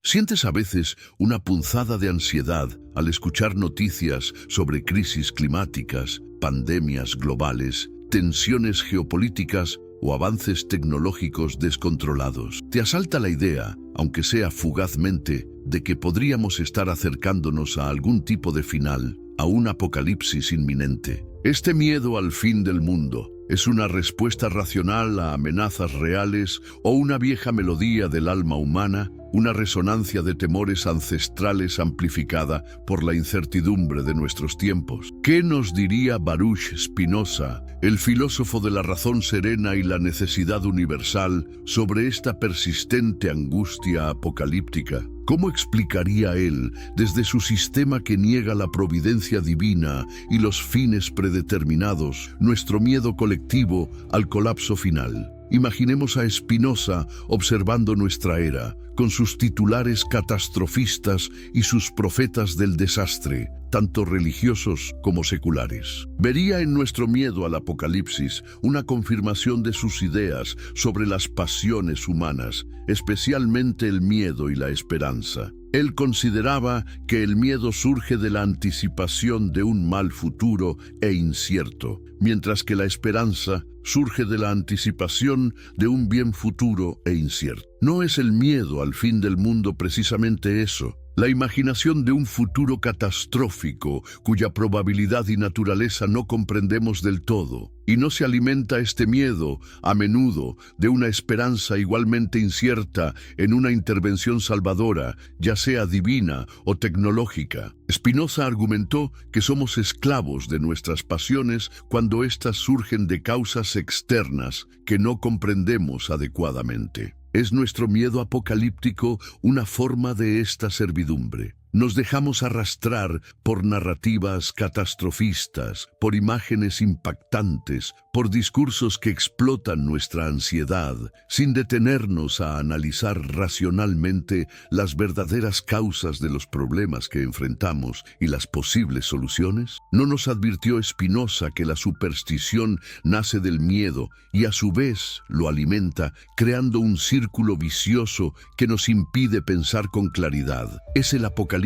¿Sientes a veces una punzada de ansiedad al escuchar noticias sobre crisis climáticas, pandemias globales, tensiones geopolíticas o avances tecnológicos descontrolados? Te asalta la idea, aunque sea fugazmente, de que podríamos estar acercándonos a algún tipo de final, a un apocalipsis inminente. Este miedo al fin del mundo ¿es una respuesta racional a amenazas reales o una vieja melodía del alma humana, una resonancia de temores ancestrales amplificada por la incertidumbre de nuestros tiempos? ¿Qué nos diría Baruch Spinoza, el filósofo de la razón serena y la necesidad universal, sobre esta persistente angustia apocalíptica? ¿Cómo explicaría él, desde su sistema que niega la providencia divina y los fines predeterminados, nuestro miedo colectivo al colapso final? Imaginemos a Spinoza observando nuestra era, con sus titulares catastrofistas y sus profetas del desastre, tanto religiosos como seculares. Vería en nuestro miedo al apocalipsis una confirmación de sus ideas sobre las pasiones humanas, especialmente el miedo y la esperanza. Él consideraba que el miedo surge de la anticipación de un mal futuro e incierto, mientras que la esperanza surge de la anticipación de un bien futuro e incierto. ¿No es el miedo al fin del mundo precisamente eso? La imaginación de un futuro catastrófico cuya probabilidad y naturaleza no comprendemos del todo. ¿Y no se alimenta este miedo, a menudo, de una esperanza igualmente incierta en una intervención salvadora, ya sea divina o tecnológica? Spinoza argumentó que somos esclavos de nuestras pasiones cuando éstas surgen de causas externas que no comprendemos adecuadamente. ¿Es nuestro miedo apocalíptico una forma de esta servidumbre? Nos dejamos arrastrar por narrativas catastrofistas, por imágenes impactantes, por discursos que explotan nuestra ansiedad, sin detenernos a analizar racionalmente las verdaderas causas de los problemas que enfrentamos y las posibles soluciones. ¿No nos advirtió Spinoza que la superstición nace del miedo y a su vez lo alimenta, creando un círculo vicioso que nos impide pensar con claridad? ¿Es el apocalipsis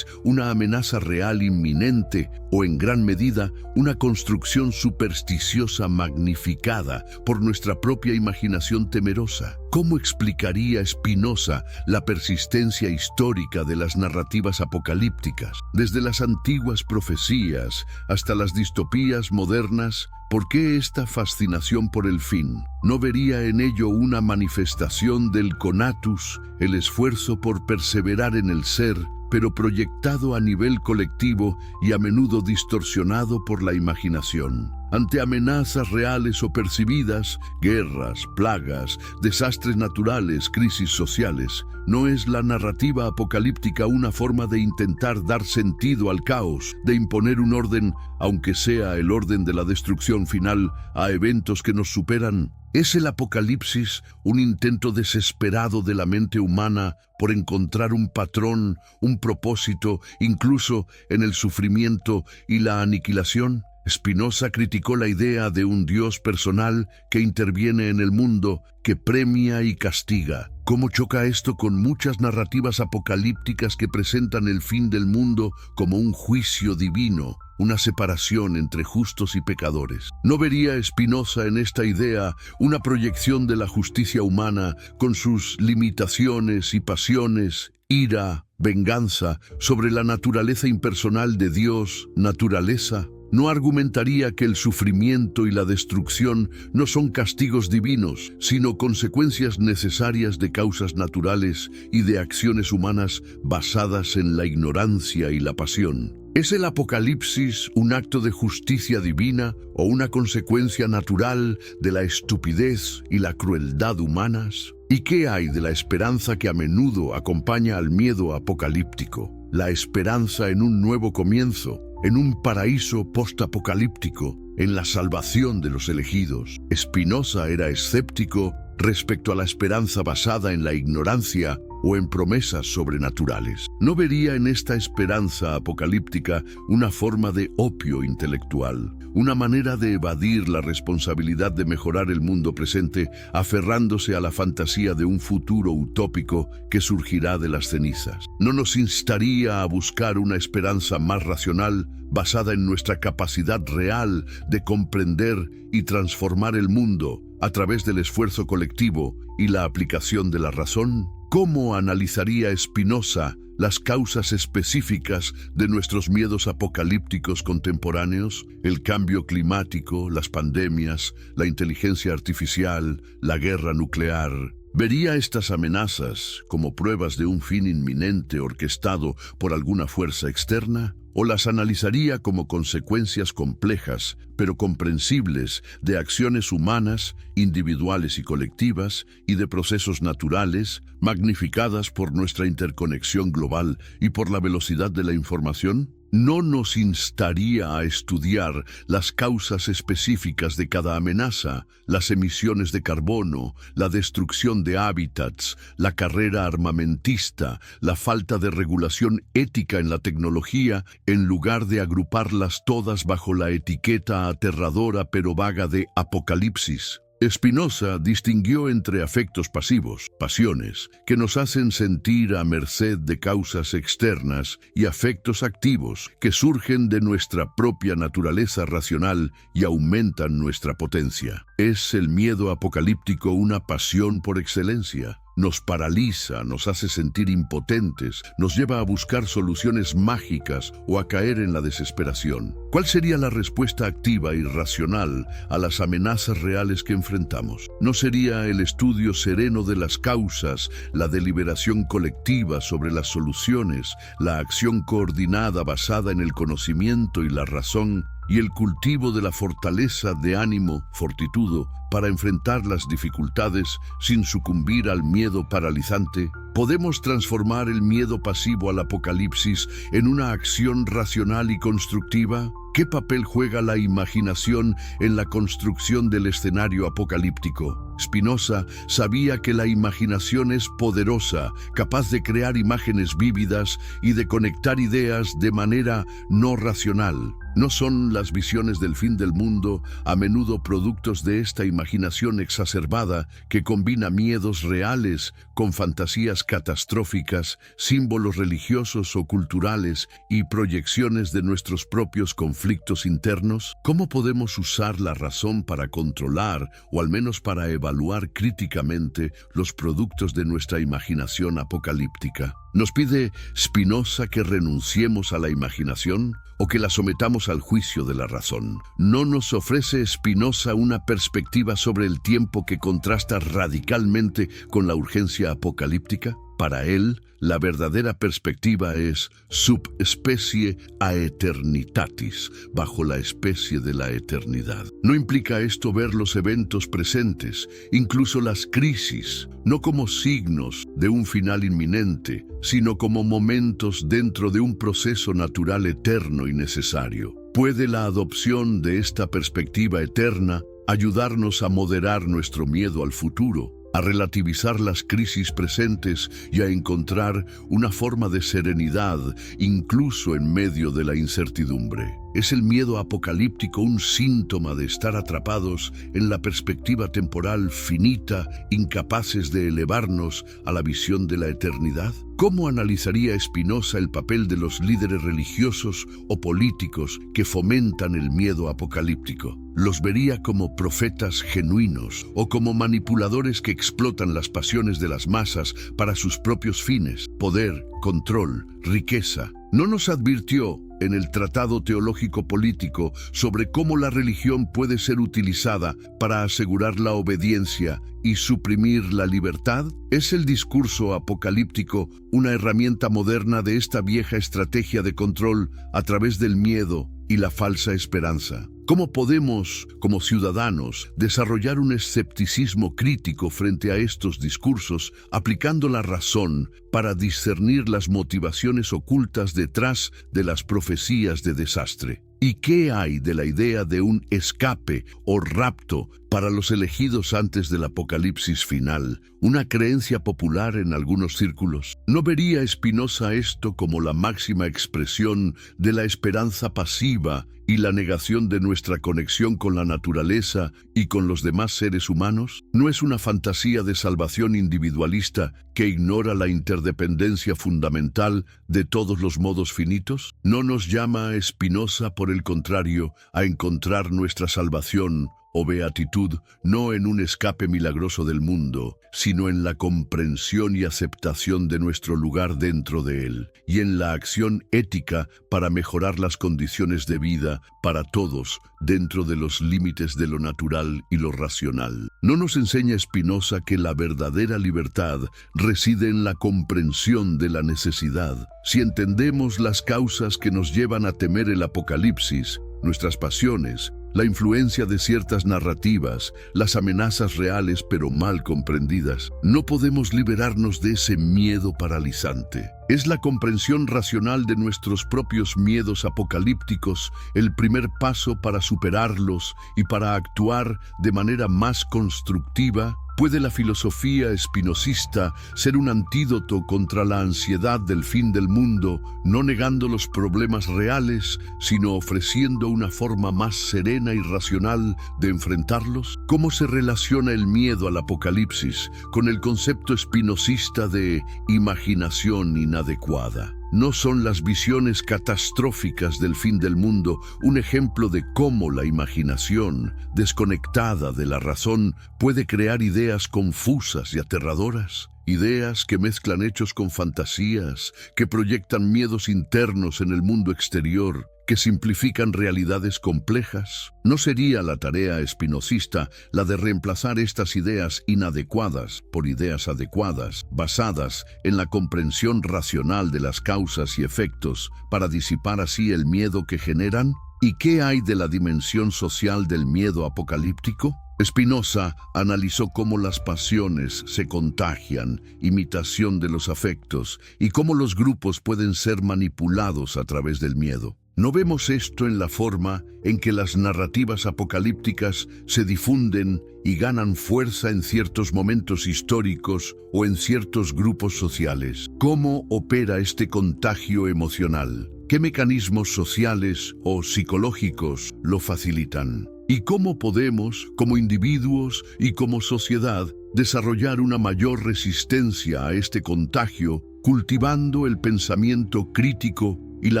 una amenaza real inminente o en gran medida una construcción supersticiosa magnificada por nuestra propia imaginación temerosa? ¿Cómo explicaría Spinoza la persistencia histórica de las narrativas apocalípticas? Desde las antiguas profecías hasta las distopías modernas, ¿por qué esta fascinación por el fin? ¿No vería en ello una manifestación del conatus, el esfuerzo por perseverar en el ser, pero proyectado a nivel colectivo y a menudo distorsionado por la imaginación? Ante amenazas reales o percibidas, guerras, plagas, desastres naturales, crisis sociales, ¿no es la narrativa apocalíptica una forma de intentar dar sentido al caos, de imponer un orden, aunque sea el orden de la destrucción final, a eventos que nos superan? ¿Es el apocalipsis un intento desesperado de la mente humana por encontrar un patrón, un propósito, incluso en el sufrimiento y la aniquilación? Spinoza criticó la idea de un Dios personal que interviene en el mundo, que premia y castiga. ¿Cómo choca esto con muchas narrativas apocalípticas que presentan el fin del mundo como un juicio divino, una separación entre justos y pecadores? ¿No vería Spinoza en esta idea una proyección de la justicia humana con sus limitaciones y pasiones, ira, venganza, sobre la naturaleza impersonal de Dios, naturaleza? ¿No argumentaría que el sufrimiento y la destrucción no son castigos divinos, sino consecuencias necesarias de causas naturales y de acciones humanas basadas en la ignorancia y la pasión? ¿Es el apocalipsis un acto de justicia divina o una consecuencia natural de la estupidez y la crueldad humanas? ¿Y qué hay de la esperanza que a menudo acompaña al miedo apocalíptico? La esperanza en un nuevo comienzo, en un paraíso postapocalíptico, en la salvación de los elegidos. Spinoza era escéptico respecto a la esperanza basada en la ignorancia o en promesas sobrenaturales. No vería en esta esperanza apocalíptica una forma de opio intelectual, una manera de evadir la responsabilidad de mejorar el mundo presente, aferrándose a la fantasía de un futuro utópico que surgirá de las cenizas. No nos instaría a buscar una esperanza más racional, basada en nuestra capacidad real de comprender y transformar el mundo a través del esfuerzo colectivo y la aplicación de la razón. ¿Cómo analizaría Spinoza las causas específicas de nuestros miedos apocalípticos contemporáneos? El cambio climático, las pandemias, la inteligencia artificial, la guerra nuclear. ¿Vería estas amenazas como pruebas de un fin inminente orquestado por alguna fuerza externa? ¿O las analizaría como consecuencias complejas, pero comprensibles, de acciones humanas, individuales y colectivas, y de procesos naturales, magnificadas por nuestra interconexión global y por la velocidad de la información? ¿No nos instaría a estudiar las causas específicas de cada amenaza, las emisiones de carbono, la destrucción de hábitats, la carrera armamentista, la falta de regulación ética en la tecnología, en lugar de agruparlas todas bajo la etiqueta aterradora pero vaga de apocalipsis? Spinoza distinguió entre afectos pasivos, pasiones, que nos hacen sentir a merced de causas externas, y afectos activos, que surgen de nuestra propia naturaleza racional y aumentan nuestra potencia. ¿Es el miedo apocalíptico una pasión por excelencia? Nos paraliza, nos hace sentir impotentes, nos lleva a buscar soluciones mágicas o a caer en la desesperación. ¿Cuál sería la respuesta activa y racional a las amenazas reales que enfrentamos? ¿No sería el estudio sereno de las causas, la deliberación colectiva sobre las soluciones, la acción coordinada basada en el conocimiento y la razón, y el cultivo de la fortaleza de ánimo, fortitudo, para enfrentar las dificultades sin sucumbir al miedo paralizante? ¿Podemos transformar el miedo pasivo al apocalipsis en una acción racional y constructiva? ¿Qué papel juega la imaginación en la construcción del escenario apocalíptico? Spinoza sabía que la imaginación es poderosa, capaz de crear imágenes vívidas y de conectar ideas de manera no racional. ¿No son las visiones del fin del mundo a menudo productos de esta imaginación exacerbada que combina miedos reales con fantasías catastróficas, símbolos religiosos o culturales y proyecciones de nuestros propios conflictos internos? ¿Cómo podemos usar la razón para controlar o al menos para evaluar críticamente los productos de nuestra imaginación apocalíptica? ¿Nos pide Spinoza que renunciemos a la imaginación o que la sometamos al juicio de la razón? ¿No nos ofrece Spinoza una perspectiva sobre el tiempo que contrasta radicalmente con la urgencia apocalíptica? Para él, la verdadera perspectiva es subespecie aeternitatis, bajo la especie de la eternidad. No implica esto ver los eventos presentes, incluso las crisis, no como signos de un final inminente, sino como momentos dentro de un proceso natural eterno y necesario. ¿Puede la adopción de esta perspectiva eterna ayudarnos a moderar nuestro miedo al futuro, a relativizar las crisis presentes y a encontrar una forma de serenidad incluso en medio de la incertidumbre? ¿Es el miedo apocalíptico un síntoma de estar atrapados en la perspectiva temporal finita, incapaces de elevarnos a la visión de la eternidad? ¿Cómo analizaría Spinoza el papel de los líderes religiosos o políticos que fomentan el miedo apocalíptico? ¿Los vería como profetas genuinos o como manipuladores que explotan las pasiones de las masas para sus propios fines? Poder, control, riqueza. ¿No nos advirtió en el Tratado Teológico Político sobre cómo la religión puede ser utilizada para asegurar la obediencia y suprimir la libertad? ¿Es el discurso apocalíptico una herramienta moderna de esta vieja estrategia de control a través del miedo y la falsa esperanza? ¿Cómo podemos, como ciudadanos, desarrollar un escepticismo crítico frente a estos discursos, aplicando la razón para discernir las motivaciones ocultas detrás de las profecías de desastre? ¿Y qué hay de la idea de un escape o rapto para los elegidos antes del apocalipsis final, una creencia popular en algunos círculos? ¿No vería Spinoza esto como la máxima expresión de la esperanza pasiva y la negación de nuestra conexión con la naturaleza y con los demás seres humanos? ¿No es una fantasía de salvación individualista que ignora la interdependencia fundamental de todos los modos finitos? ¿No nos llama Spinoza, por el contrario, a encontrar nuestra salvación o beatitud no en un escape milagroso del mundo, sino en la comprensión y aceptación de nuestro lugar dentro de él, y en la acción ética para mejorar las condiciones de vida para todos dentro de los límites de lo natural y lo racional? ¿No nos enseña Spinoza que la verdadera libertad reside en la comprensión de la necesidad? Si entendemos las causas que nos llevan a temer el apocalipsis, nuestras pasiones, la influencia de ciertas narrativas, las amenazas reales pero mal comprendidas, no podemos liberarnos de ese miedo paralizante. ¿Es la comprensión racional de nuestros propios miedos apocalípticos el primer paso para superarlos y para actuar de manera más constructiva? ¿Puede la filosofía espinosista ser un antídoto contra la ansiedad del fin del mundo, no negando los problemas reales, sino ofreciendo una forma más serena y racional de enfrentarlos? ¿Cómo se relaciona el miedo al apocalipsis con el concepto espinosista de imaginación inadecuada? ¿No son las visiones catastróficas del fin del mundo un ejemplo de cómo la imaginación, desconectada de la razón, puede crear ideas confusas y aterradoras? Ideas que mezclan hechos con fantasías, que proyectan miedos internos en el mundo exterior, que simplifican realidades complejas. ¿No sería la tarea espinosista la de reemplazar estas ideas inadecuadas por ideas adecuadas, basadas en la comprensión racional de las causas y efectos, para disipar así el miedo que generan? ¿Y qué hay de la dimensión social del miedo apocalíptico? Spinoza analizó cómo las pasiones se contagian, imitación de los afectos, y cómo los grupos pueden ser manipulados a través del miedo. ¿No vemos esto en la forma en que las narrativas apocalípticas se difunden y ganan fuerza en ciertos momentos históricos o en ciertos grupos sociales? ¿Cómo opera este contagio emocional? ¿Qué mecanismos sociales o psicológicos lo facilitan? ¿Y cómo podemos, como individuos y como sociedad, desarrollar una mayor resistencia a este contagio, cultivando el pensamiento crítico y la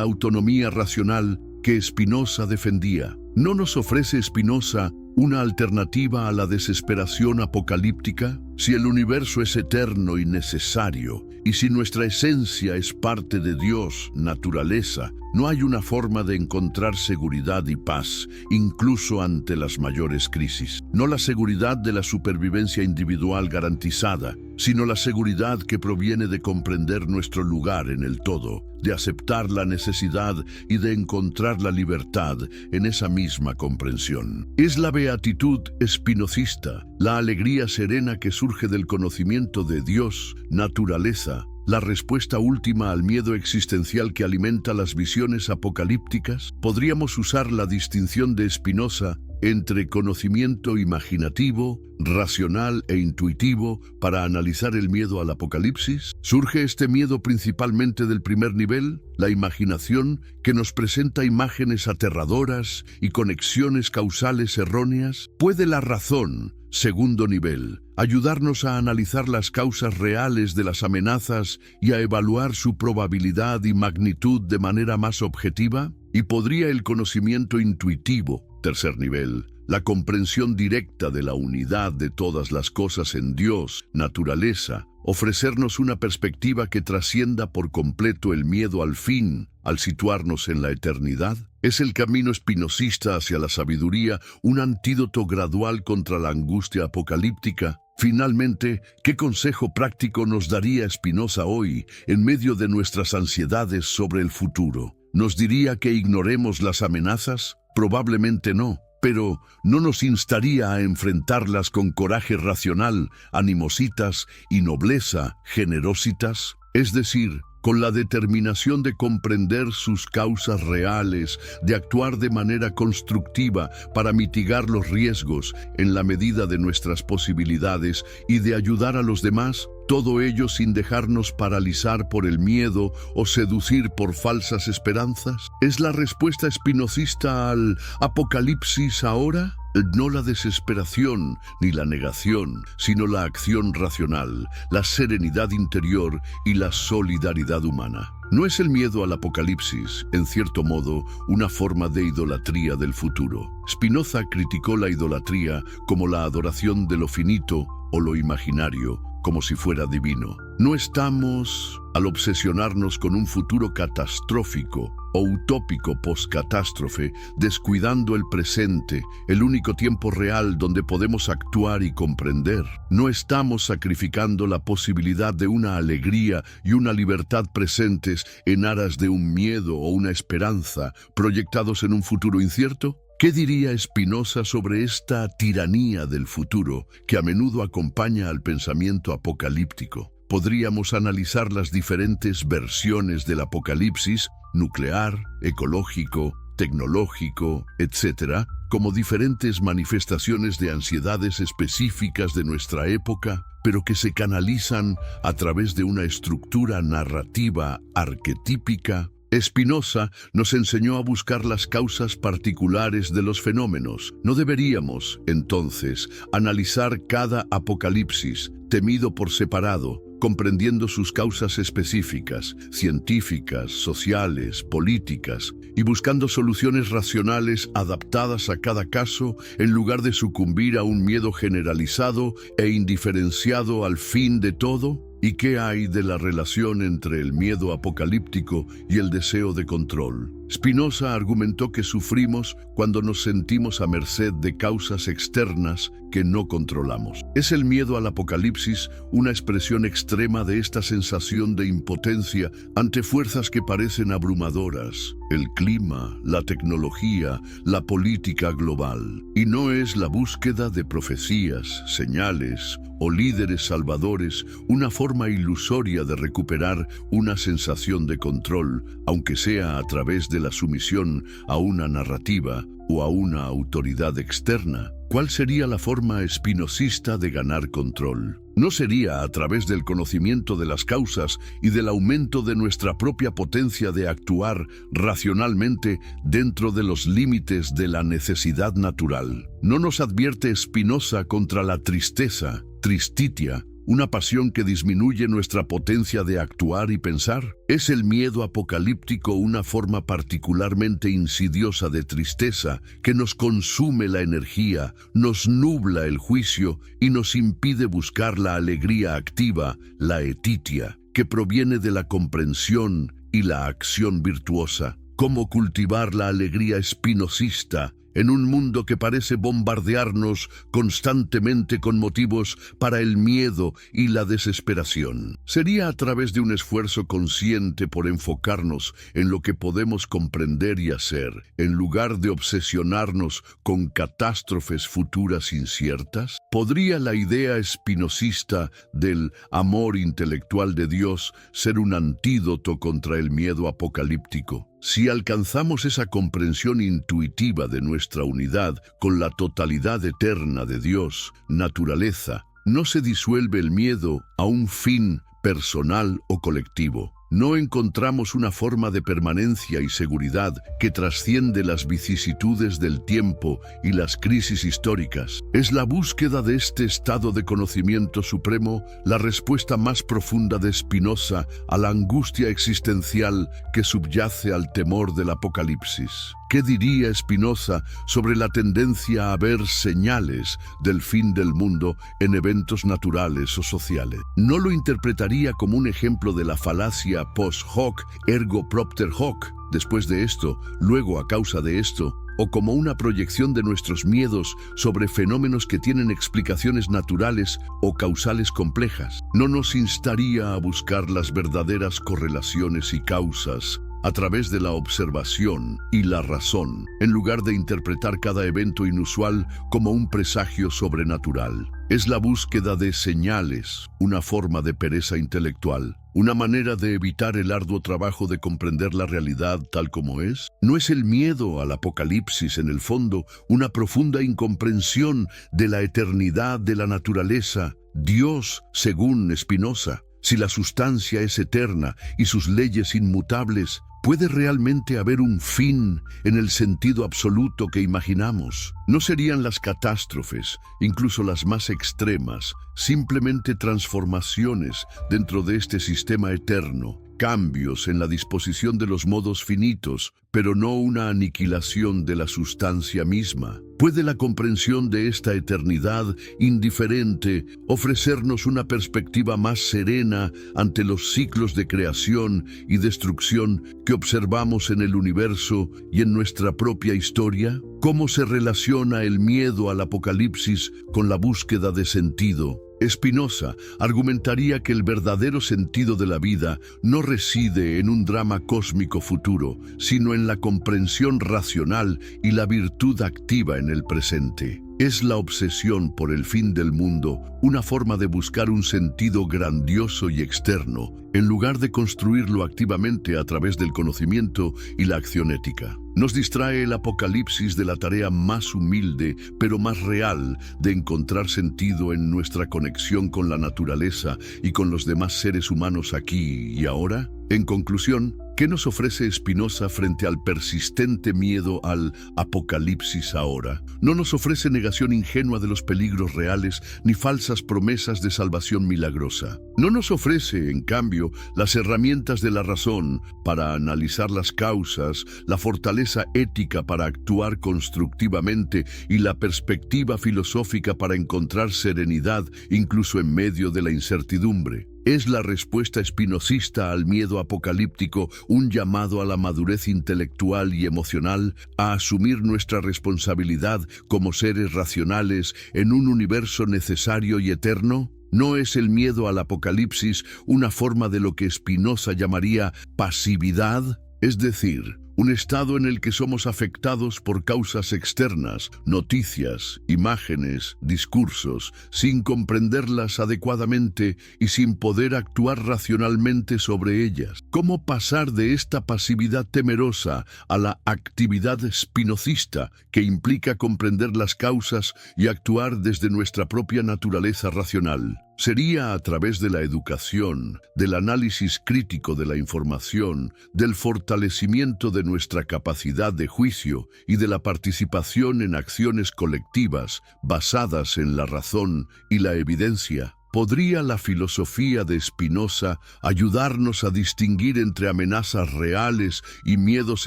autonomía racional que Spinoza defendía? ¿No nos ofrece Spinoza una alternativa a la desesperación apocalíptica? Si el universo es eterno y necesario, y si nuestra esencia es parte de Dios, naturaleza, no hay una forma de encontrar seguridad y paz, incluso ante las mayores crisis. No la seguridad de la supervivencia individual garantizada, sino la seguridad que proviene de comprender nuestro lugar en el todo, de aceptar la necesidad y de encontrar la libertad en esa misma comprensión. Es la beatitud espinosista, la alegría serena que surge del conocimiento de Dios, naturaleza, la respuesta última al miedo existencial que alimenta las visiones apocalípticas. ¿Podríamos usar la distinción de Spinoza entre conocimiento imaginativo, racional e intuitivo para analizar el miedo al apocalipsis? ¿Surge este miedo principalmente del primer nivel, la imaginación, que nos presenta imágenes aterradoras y conexiones causales erróneas? ¿Puede la razón, segundo nivel, ayudarnos a analizar las causas reales de las amenazas y a evaluar su probabilidad y magnitud de manera más objetiva? ¿Y podría el conocimiento intuitivo, tercer nivel, la comprensión directa de la unidad de todas las cosas en Dios, naturaleza, ofrecernos una perspectiva que trascienda por completo el miedo al fin, al situarnos en la eternidad? ¿Es el camino espinosista hacia la sabiduría un antídoto gradual contra la angustia apocalíptica? Finalmente, ¿qué consejo práctico nos daría Spinoza hoy en medio de nuestras ansiedades sobre el futuro? ¿Nos diría que ignoremos las amenazas? Probablemente no, pero ¿no nos instaría a enfrentarlas con coraje racional, animositas y nobleza generositas? Es decir, con la determinación de comprender sus causas reales, de actuar de manera constructiva para mitigar los riesgos en la medida de nuestras posibilidades y de ayudar a los demás, todo ello sin dejarnos paralizar por el miedo o seducir por falsas esperanzas. ¿Es la respuesta espinosista al apocalipsis ahora? No la desesperación ni la negación, sino la acción racional, la serenidad interior y la solidaridad humana. ¿No es el miedo al apocalipsis, en cierto modo, una forma de idolatría del futuro? Spinoza criticó la idolatría como la adoración de lo finito o lo imaginario, como si fuera divino. No estamos, al obsesionarnos con un futuro catastrófico o utópico post-catástrofe, descuidando el presente, el único tiempo real donde podemos actuar y comprender. No estamos sacrificando la posibilidad de una alegría y una libertad presentes en aras de un miedo o una esperanza proyectados en un futuro incierto. ¿Qué diría Spinoza sobre esta tiranía del futuro que a menudo acompaña al pensamiento apocalíptico? Podríamos analizar las diferentes versiones del apocalipsis, nuclear, ecológico, tecnológico, etc., como diferentes manifestaciones de ansiedades específicas de nuestra época, pero que se canalizan a través de una estructura narrativa arquetípica. Spinoza nos enseñó a buscar las causas particulares de los fenómenos. No deberíamos, entonces, analizar cada apocalipsis temido por separado, comprendiendo sus causas específicas, científicas, sociales, políticas, y buscando soluciones racionales adaptadas a cada caso en lugar de sucumbir a un miedo generalizado e indiferenciado al fin de todo. ¿Y qué hay de la relación entre el miedo apocalíptico y el deseo de control? Spinoza argumentó que sufrimos cuando nos sentimos a merced de causas externas que no controlamos. ¿Es el miedo al apocalipsis una expresión extrema de esta sensación de impotencia ante fuerzas que parecen abrumadoras? El clima, la tecnología, la política global. ¿Y no es la búsqueda de profecías, señales o líderes salvadores una forma ilusoria de recuperar una sensación de control, aunque sea a través de la sumisión a una narrativa o a una autoridad externa? ¿Cuál sería la forma espinosista de ganar control? ¿No sería a través del conocimiento de las causas y del aumento de nuestra propia potencia de actuar racionalmente dentro de los límites de la necesidad natural? ¿No nos advierte Spinoza contra la tristeza, tristitia, una pasión que disminuye nuestra potencia de actuar y pensar? ¿Es el miedo apocalíptico una forma particularmente insidiosa de tristeza que nos consume la energía, nos nubla el juicio y nos impide buscar la alegría activa, la etitia, que proviene de la comprensión y la acción virtuosa? ¿Cómo cultivar la alegría espinosista en un mundo que parece bombardearnos constantemente con motivos para el miedo y la desesperación? Sería a través de un esfuerzo consciente por enfocarnos en lo que podemos comprender y hacer, en lugar de obsesionarnos con catástrofes futuras inciertas. ¿Podría la idea espinosista del amor intelectual de Dios ser un antídoto contra el miedo apocalíptico? Si alcanzamos esa comprensión intuitiva de nuestra unidad con la totalidad eterna de Dios, naturaleza, no se disuelve el miedo a un fin personal o colectivo. No encontramos una forma de permanencia y seguridad que trasciende las vicisitudes del tiempo y las crisis históricas. ¿Es la búsqueda de este estado de conocimiento supremo la respuesta más profunda de Spinoza a la angustia existencial que subyace al temor del apocalipsis? ¿Qué diría Spinoza sobre la tendencia a ver señales del fin del mundo en eventos naturales o sociales? ¿No lo interpretaría como un ejemplo de la falacia post hoc ergo propter hoc, después de esto, luego a causa de esto, o como una proyección de nuestros miedos sobre fenómenos que tienen explicaciones naturales o causales complejas? ¿No nos instaría a buscar las verdaderas correlaciones y causas a través de la observación y la razón, en lugar de interpretar cada evento inusual como un presagio sobrenatural. Es la búsqueda de señales, una forma de pereza intelectual, una manera de evitar el arduo trabajo de comprender la realidad tal como es. ¿No es el miedo al apocalipsis, en el fondo, una profunda incomprensión de la eternidad de la naturaleza, Dios, según Spinoza? Si la sustancia es eterna y sus leyes inmutables, ¿puede realmente haber un fin en el sentido absoluto que imaginamos? ¿No serían las catástrofes, incluso las más extremas, simplemente transformaciones dentro de este sistema eterno, cambios en la disposición de los modos finitos, pero no una aniquilación de la sustancia misma? ¿Puede la comprensión de esta eternidad indiferente ofrecernos una perspectiva más serena ante los ciclos de creación y destrucción que observamos en el universo y en nuestra propia historia? ¿Cómo se relaciona el miedo al apocalipsis con la búsqueda de sentido? Spinoza argumentaría que el verdadero sentido de la vida no reside en un drama cósmico futuro, sino en la comprensión racional y la virtud activa en el presente. ¿Es la obsesión por el fin del mundo una forma de buscar un sentido grandioso y externo, en lugar de construirlo activamente a través del conocimiento y la acción ética? Nos distrae el apocalipsis de la tarea más humilde, pero más real, de encontrar sentido en nuestra conexión con la naturaleza y con los demás seres humanos aquí y ahora. En conclusión, ¿qué nos ofrece Spinoza frente al persistente miedo al apocalipsis ahora? No nos ofrece negación ingenua de los peligros reales ni falsas promesas de salvación milagrosa. No nos ofrece, en cambio, las herramientas de la razón para analizar las causas, la fortaleza ética para actuar constructivamente y la perspectiva filosófica para encontrar serenidad incluso en medio de la incertidumbre. ¿Es la respuesta spinocista al miedo apocalíptico un llamado a la madurez intelectual y emocional, a asumir nuestra responsabilidad como seres racionales en un universo necesario y eterno? ¿No es el miedo al apocalipsis una forma de lo que Spinoza llamaría pasividad? Es decir, un estado en el que somos afectados por causas externas, noticias, imágenes, discursos, sin comprenderlas adecuadamente y sin poder actuar racionalmente sobre ellas. ¿Cómo pasar de esta pasividad temerosa a la actividad spinocista, que implica comprender las causas y actuar desde nuestra propia naturaleza racional? Sería a través de la educación, del análisis crítico de la información, del fortalecimiento de nuestra capacidad de juicio y de la participación en acciones colectivas basadas en la razón y la evidencia. ¿Podría la filosofía de Spinoza ayudarnos a distinguir entre amenazas reales y miedos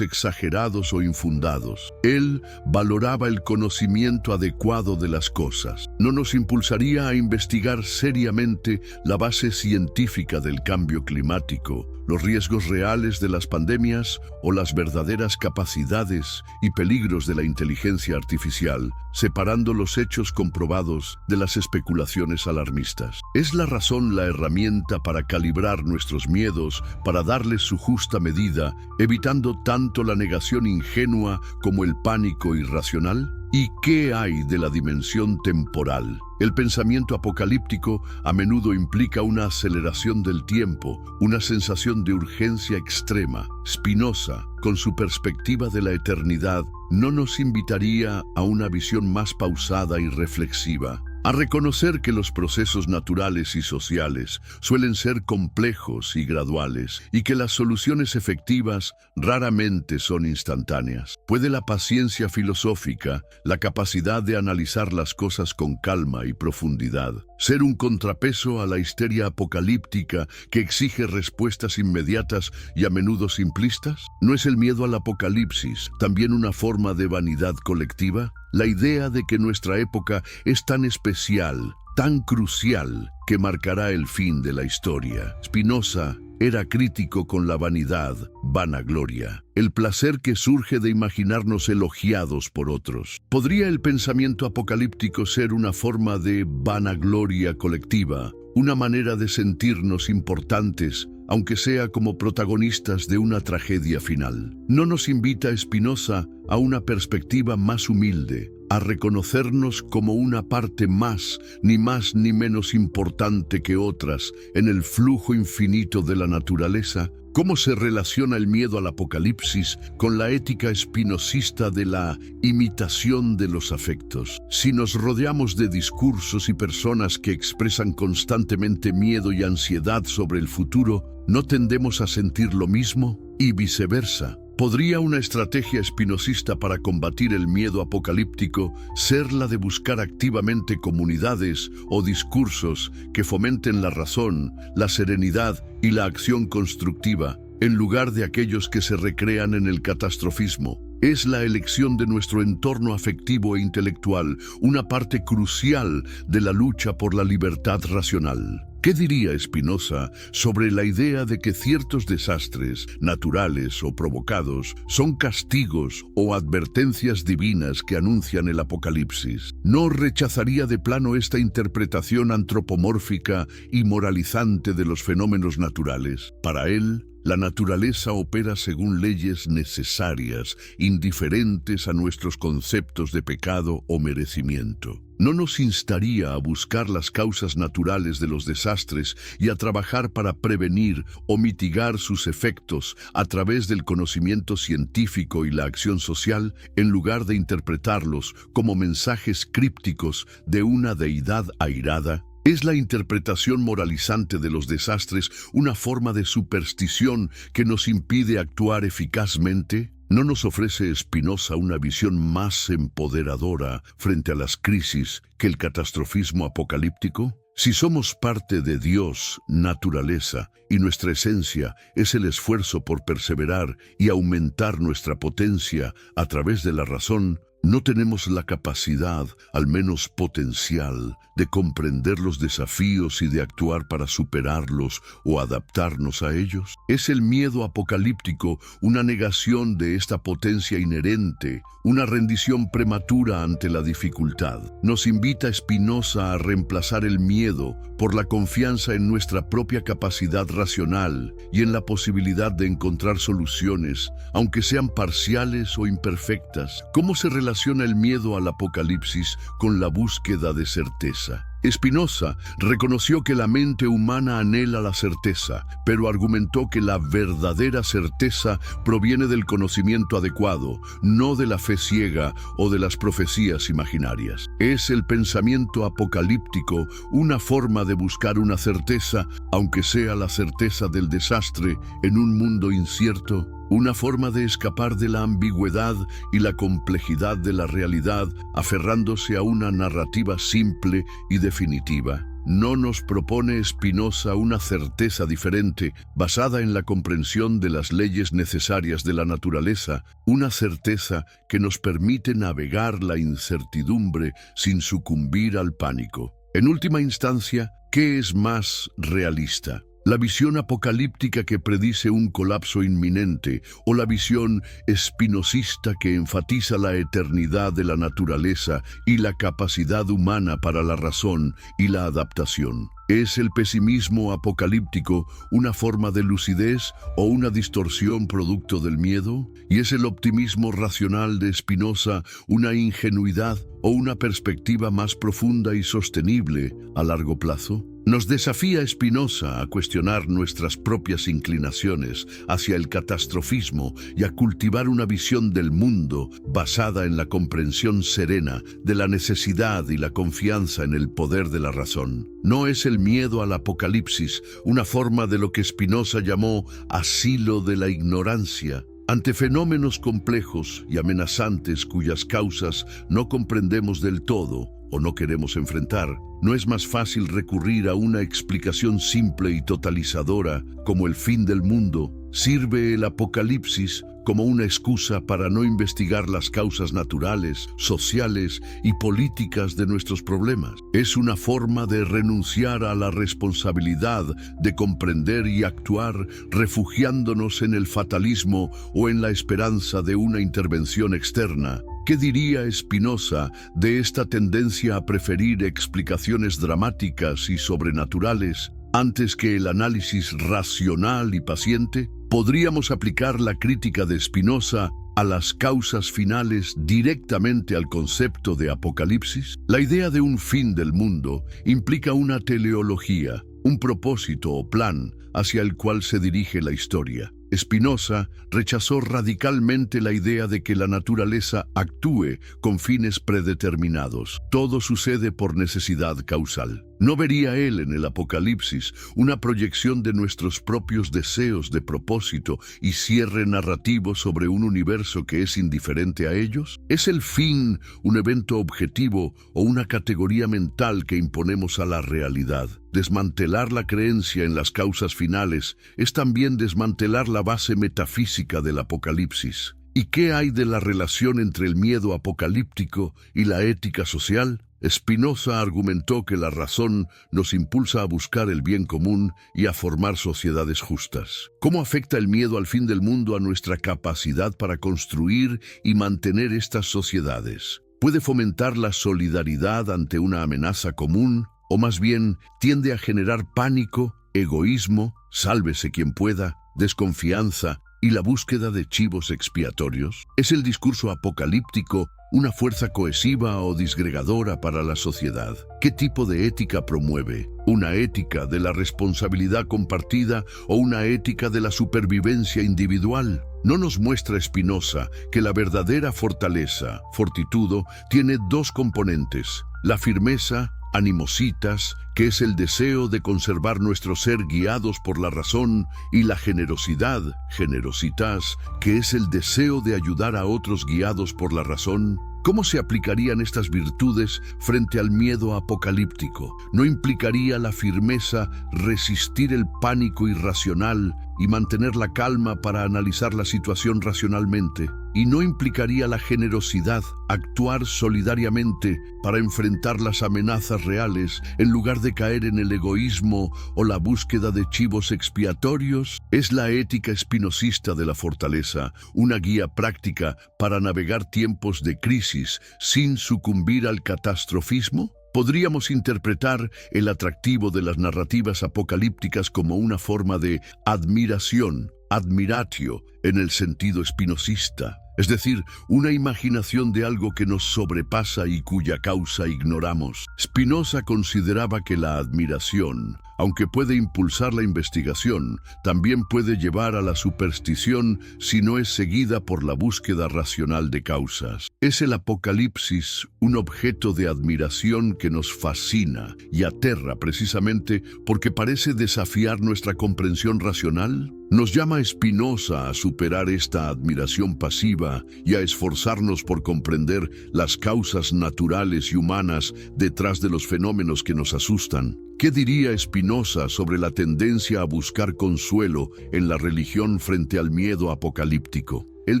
exagerados o infundados? Él valoraba el conocimiento adecuado de las cosas. ¿No nos impulsaría a investigar seriamente la base científica del cambio climático, los riesgos reales de las pandemias o las verdaderas capacidades y peligros de la inteligencia artificial, separando los hechos comprobados de las especulaciones alarmistas? ¿Es la razón la herramienta para calibrar nuestros miedos, para darles su justa medida, evitando tanto la negación ingenua como el pánico irracional? ¿Y qué hay de la dimensión temporal? El pensamiento apocalíptico a menudo implica una aceleración del tiempo, una sensación de urgencia extrema. Spinoza, con su perspectiva de la eternidad, no nos invitaría a una visión más pausada y reflexiva, a reconocer que los procesos naturales y sociales suelen ser complejos y graduales y que las soluciones efectivas raramente son instantáneas. ¿Puede la paciencia filosófica, la capacidad de analizar las cosas con calma y profundidad, ser un contrapeso a la histeria apocalíptica que exige respuestas inmediatas y a menudo simplistas? ¿No es el miedo al apocalipsis también una forma de vanidad colectiva? La idea de que nuestra época es tan especial, tan crucial, que marcará el fin de la historia. Spinoza era crítico con la vanidad, vanagloria, el placer que surge de imaginarnos elogiados por otros. ¿Podría el pensamiento apocalíptico ser una forma de vanagloria colectiva, una manera de sentirnos importantes aunque sea como protagonistas de una tragedia final. No nos invita Spinoza a una perspectiva más humilde, a reconocernos como una parte más ni menos importante que otras en el flujo infinito de la naturaleza. ¿Cómo se relaciona el miedo al apocalipsis con la ética espinosista de la imitación de los afectos? Si nos rodeamos de discursos y personas que expresan constantemente miedo y ansiedad sobre el futuro, ¿no tendemos a sentir lo mismo? Y viceversa. ¿Podría una estrategia espinosista para combatir el miedo apocalíptico ser la de buscar activamente comunidades o discursos que fomenten la razón, la serenidad y la acción constructiva, en lugar de aquellos que se recrean en el catastrofismo? Es la elección de nuestro entorno afectivo e intelectual una parte crucial de la lucha por la libertad racional. ¿Qué diría Spinoza sobre la idea de que ciertos desastres, naturales o provocados, son castigos o advertencias divinas que anuncian el apocalipsis? ¿No rechazaría de plano esta interpretación antropomórfica y moralizante de los fenómenos naturales? Para él, la naturaleza opera según leyes necesarias, indiferentes a nuestros conceptos de pecado o merecimiento. ¿No nos instaría a buscar las causas naturales de los desastres y a trabajar para prevenir o mitigar sus efectos a través del conocimiento científico y la acción social, en lugar de interpretarlos como mensajes crípticos de una deidad airada? ¿Es la interpretación moralizante de los desastres una forma de superstición que nos impide actuar eficazmente? ¿No nos ofrece Spinoza una visión más empoderadora frente a las crisis que el catastrofismo apocalíptico? Si somos parte de Dios, naturaleza, y nuestra esencia es el esfuerzo por perseverar y aumentar nuestra potencia a través de la razón, ¿no tenemos la capacidad, al menos potencial, de comprender los desafíos y de actuar para superarlos o adaptarnos a ellos? ¿Es el miedo apocalíptico una negación de esta potencia inherente, una rendición prematura ante la dificultad? Nos invita Spinoza a reemplazar el miedo por la confianza en nuestra propia capacidad racional y en la posibilidad de encontrar soluciones, aunque sean parciales o imperfectas. ¿Cómo se relaciona el miedo al apocalipsis con la búsqueda de certeza? Spinoza reconoció que la mente humana anhela la certeza, pero argumentó que la verdadera certeza proviene del conocimiento adecuado, no de la fe ciega o de las profecías imaginarias. ¿Es el pensamiento apocalíptico una forma de buscar una certeza, aunque sea la certeza del desastre en un mundo incierto? ¿Una forma de escapar de la ambigüedad y la complejidad de la realidad, aferrándose a una narrativa simple y definitiva? ¿No nos propone Spinoza una certeza diferente, basada en la comprensión de las leyes necesarias de la naturaleza, una certeza que nos permite navegar la incertidumbre sin sucumbir al pánico? En última instancia, ¿qué es más realista? ¿La visión apocalíptica que predice un colapso inminente o la visión espinosista que enfatiza la eternidad de la naturaleza y la capacidad humana para la razón y la adaptación? ¿Es el pesimismo apocalíptico una forma de lucidez o una distorsión producto del miedo? ¿Y es el optimismo racional de Spinoza una ingenuidad o una perspectiva más profunda y sostenible a largo plazo? Nos desafía Spinoza a cuestionar nuestras propias inclinaciones hacia el catastrofismo y a cultivar una visión del mundo basada en la comprensión serena de la necesidad y la confianza en el poder de la razón. ¿No es el miedo al apocalipsis una forma de lo que Spinoza llamó asilo de la ignorancia? Ante fenómenos complejos y amenazantes cuyas causas no comprendemos del todo o no queremos enfrentar, ¿no es más fácil recurrir a una explicación simple y totalizadora como el fin del mundo? ¿Sirve el apocalipsis como una excusa para no investigar las causas naturales, sociales y políticas de nuestros problemas? Es una forma de renunciar a la responsabilidad de comprender y actuar, refugiándonos en el fatalismo o en la esperanza de una intervención externa. ¿Qué diría Spinoza de esta tendencia a preferir explicaciones dramáticas y sobrenaturales Antes que el análisis racional y paciente, podríamos aplicar la crítica de Spinoza a las causas finales directamente al concepto de apocalipsis. La idea de un fin del mundo implica una teleología, un propósito o plan hacia el cual se dirige la historia. Spinoza rechazó radicalmente la idea de que la naturaleza actúe con fines predeterminados. Todo sucede por necesidad causal. No vería él en el Apocalipsis una proyección de nuestros propios deseos de propósito y cierre narrativo sobre un universo que es indiferente a ellos. ¿Es el fin un evento objetivo o una categoría mental que imponemos a la realidad? Desmantelar la creencia en las causas finales es también desmantelar la base metafísica del Apocalipsis. ¿Y qué hay de la relación entre el miedo apocalíptico y la ética social? Spinoza argumentó que la razón nos impulsa a buscar el bien común y a formar sociedades justas. ¿Cómo afecta el miedo al fin del mundo a nuestra capacidad para construir y mantener estas sociedades? ¿Puede fomentar la solidaridad ante una amenaza común? ¿O más bien tiende a generar pánico, egoísmo, sálvese quien pueda, desconfianza y la búsqueda de chivos expiatorios? ¿Es el discurso apocalíptico una fuerza cohesiva o disgregadora para la sociedad? ¿Qué tipo de ética promueve? ¿Una ética de la responsabilidad compartida o una ética de la supervivencia individual? ¿No nos muestra Spinoza que la verdadera fortaleza, fortitudo, tiene dos componentes: la firmeza, animositas, que es el deseo de conservar nuestro ser guiados por la razón, y la generosidad, generositas, que es el deseo de ayudar a otros guiados por la razón? ¿Cómo se aplicarían estas virtudes frente al miedo apocalíptico? ¿No implicaría la firmeza resistir el pánico irracional y mantener la calma para analizar la situación racionalmente? ¿Y no implicaría la generosidad actuar solidariamente para enfrentar las amenazas reales en lugar de caer en el egoísmo o la búsqueda de chivos expiatorios? ¿Es la ética espinosista de la fortaleza una guía práctica para navegar tiempos de crisis sin sucumbir al catastrofismo? Podríamos interpretar el atractivo de las narrativas apocalípticas como una forma de admiración, admiratio, en el sentido espinosista, es decir, una imaginación de algo que nos sobrepasa y cuya causa ignoramos. Spinoza consideraba que la admiración, aunque puede impulsar la investigación, también puede llevar a la superstición si no es seguida por la búsqueda racional de causas. ¿Es el Apocalipsis un objeto de admiración que nos fascina y aterra precisamente porque parece desafiar nuestra comprensión racional? Nos llama Spinoza a superar esta admiración pasiva y a esforzarnos por comprender las causas naturales y humanas detrás de los fenómenos que nos asustan. ¿Qué diría Spinoza sobre la tendencia a buscar consuelo en la religión frente al miedo apocalíptico? Él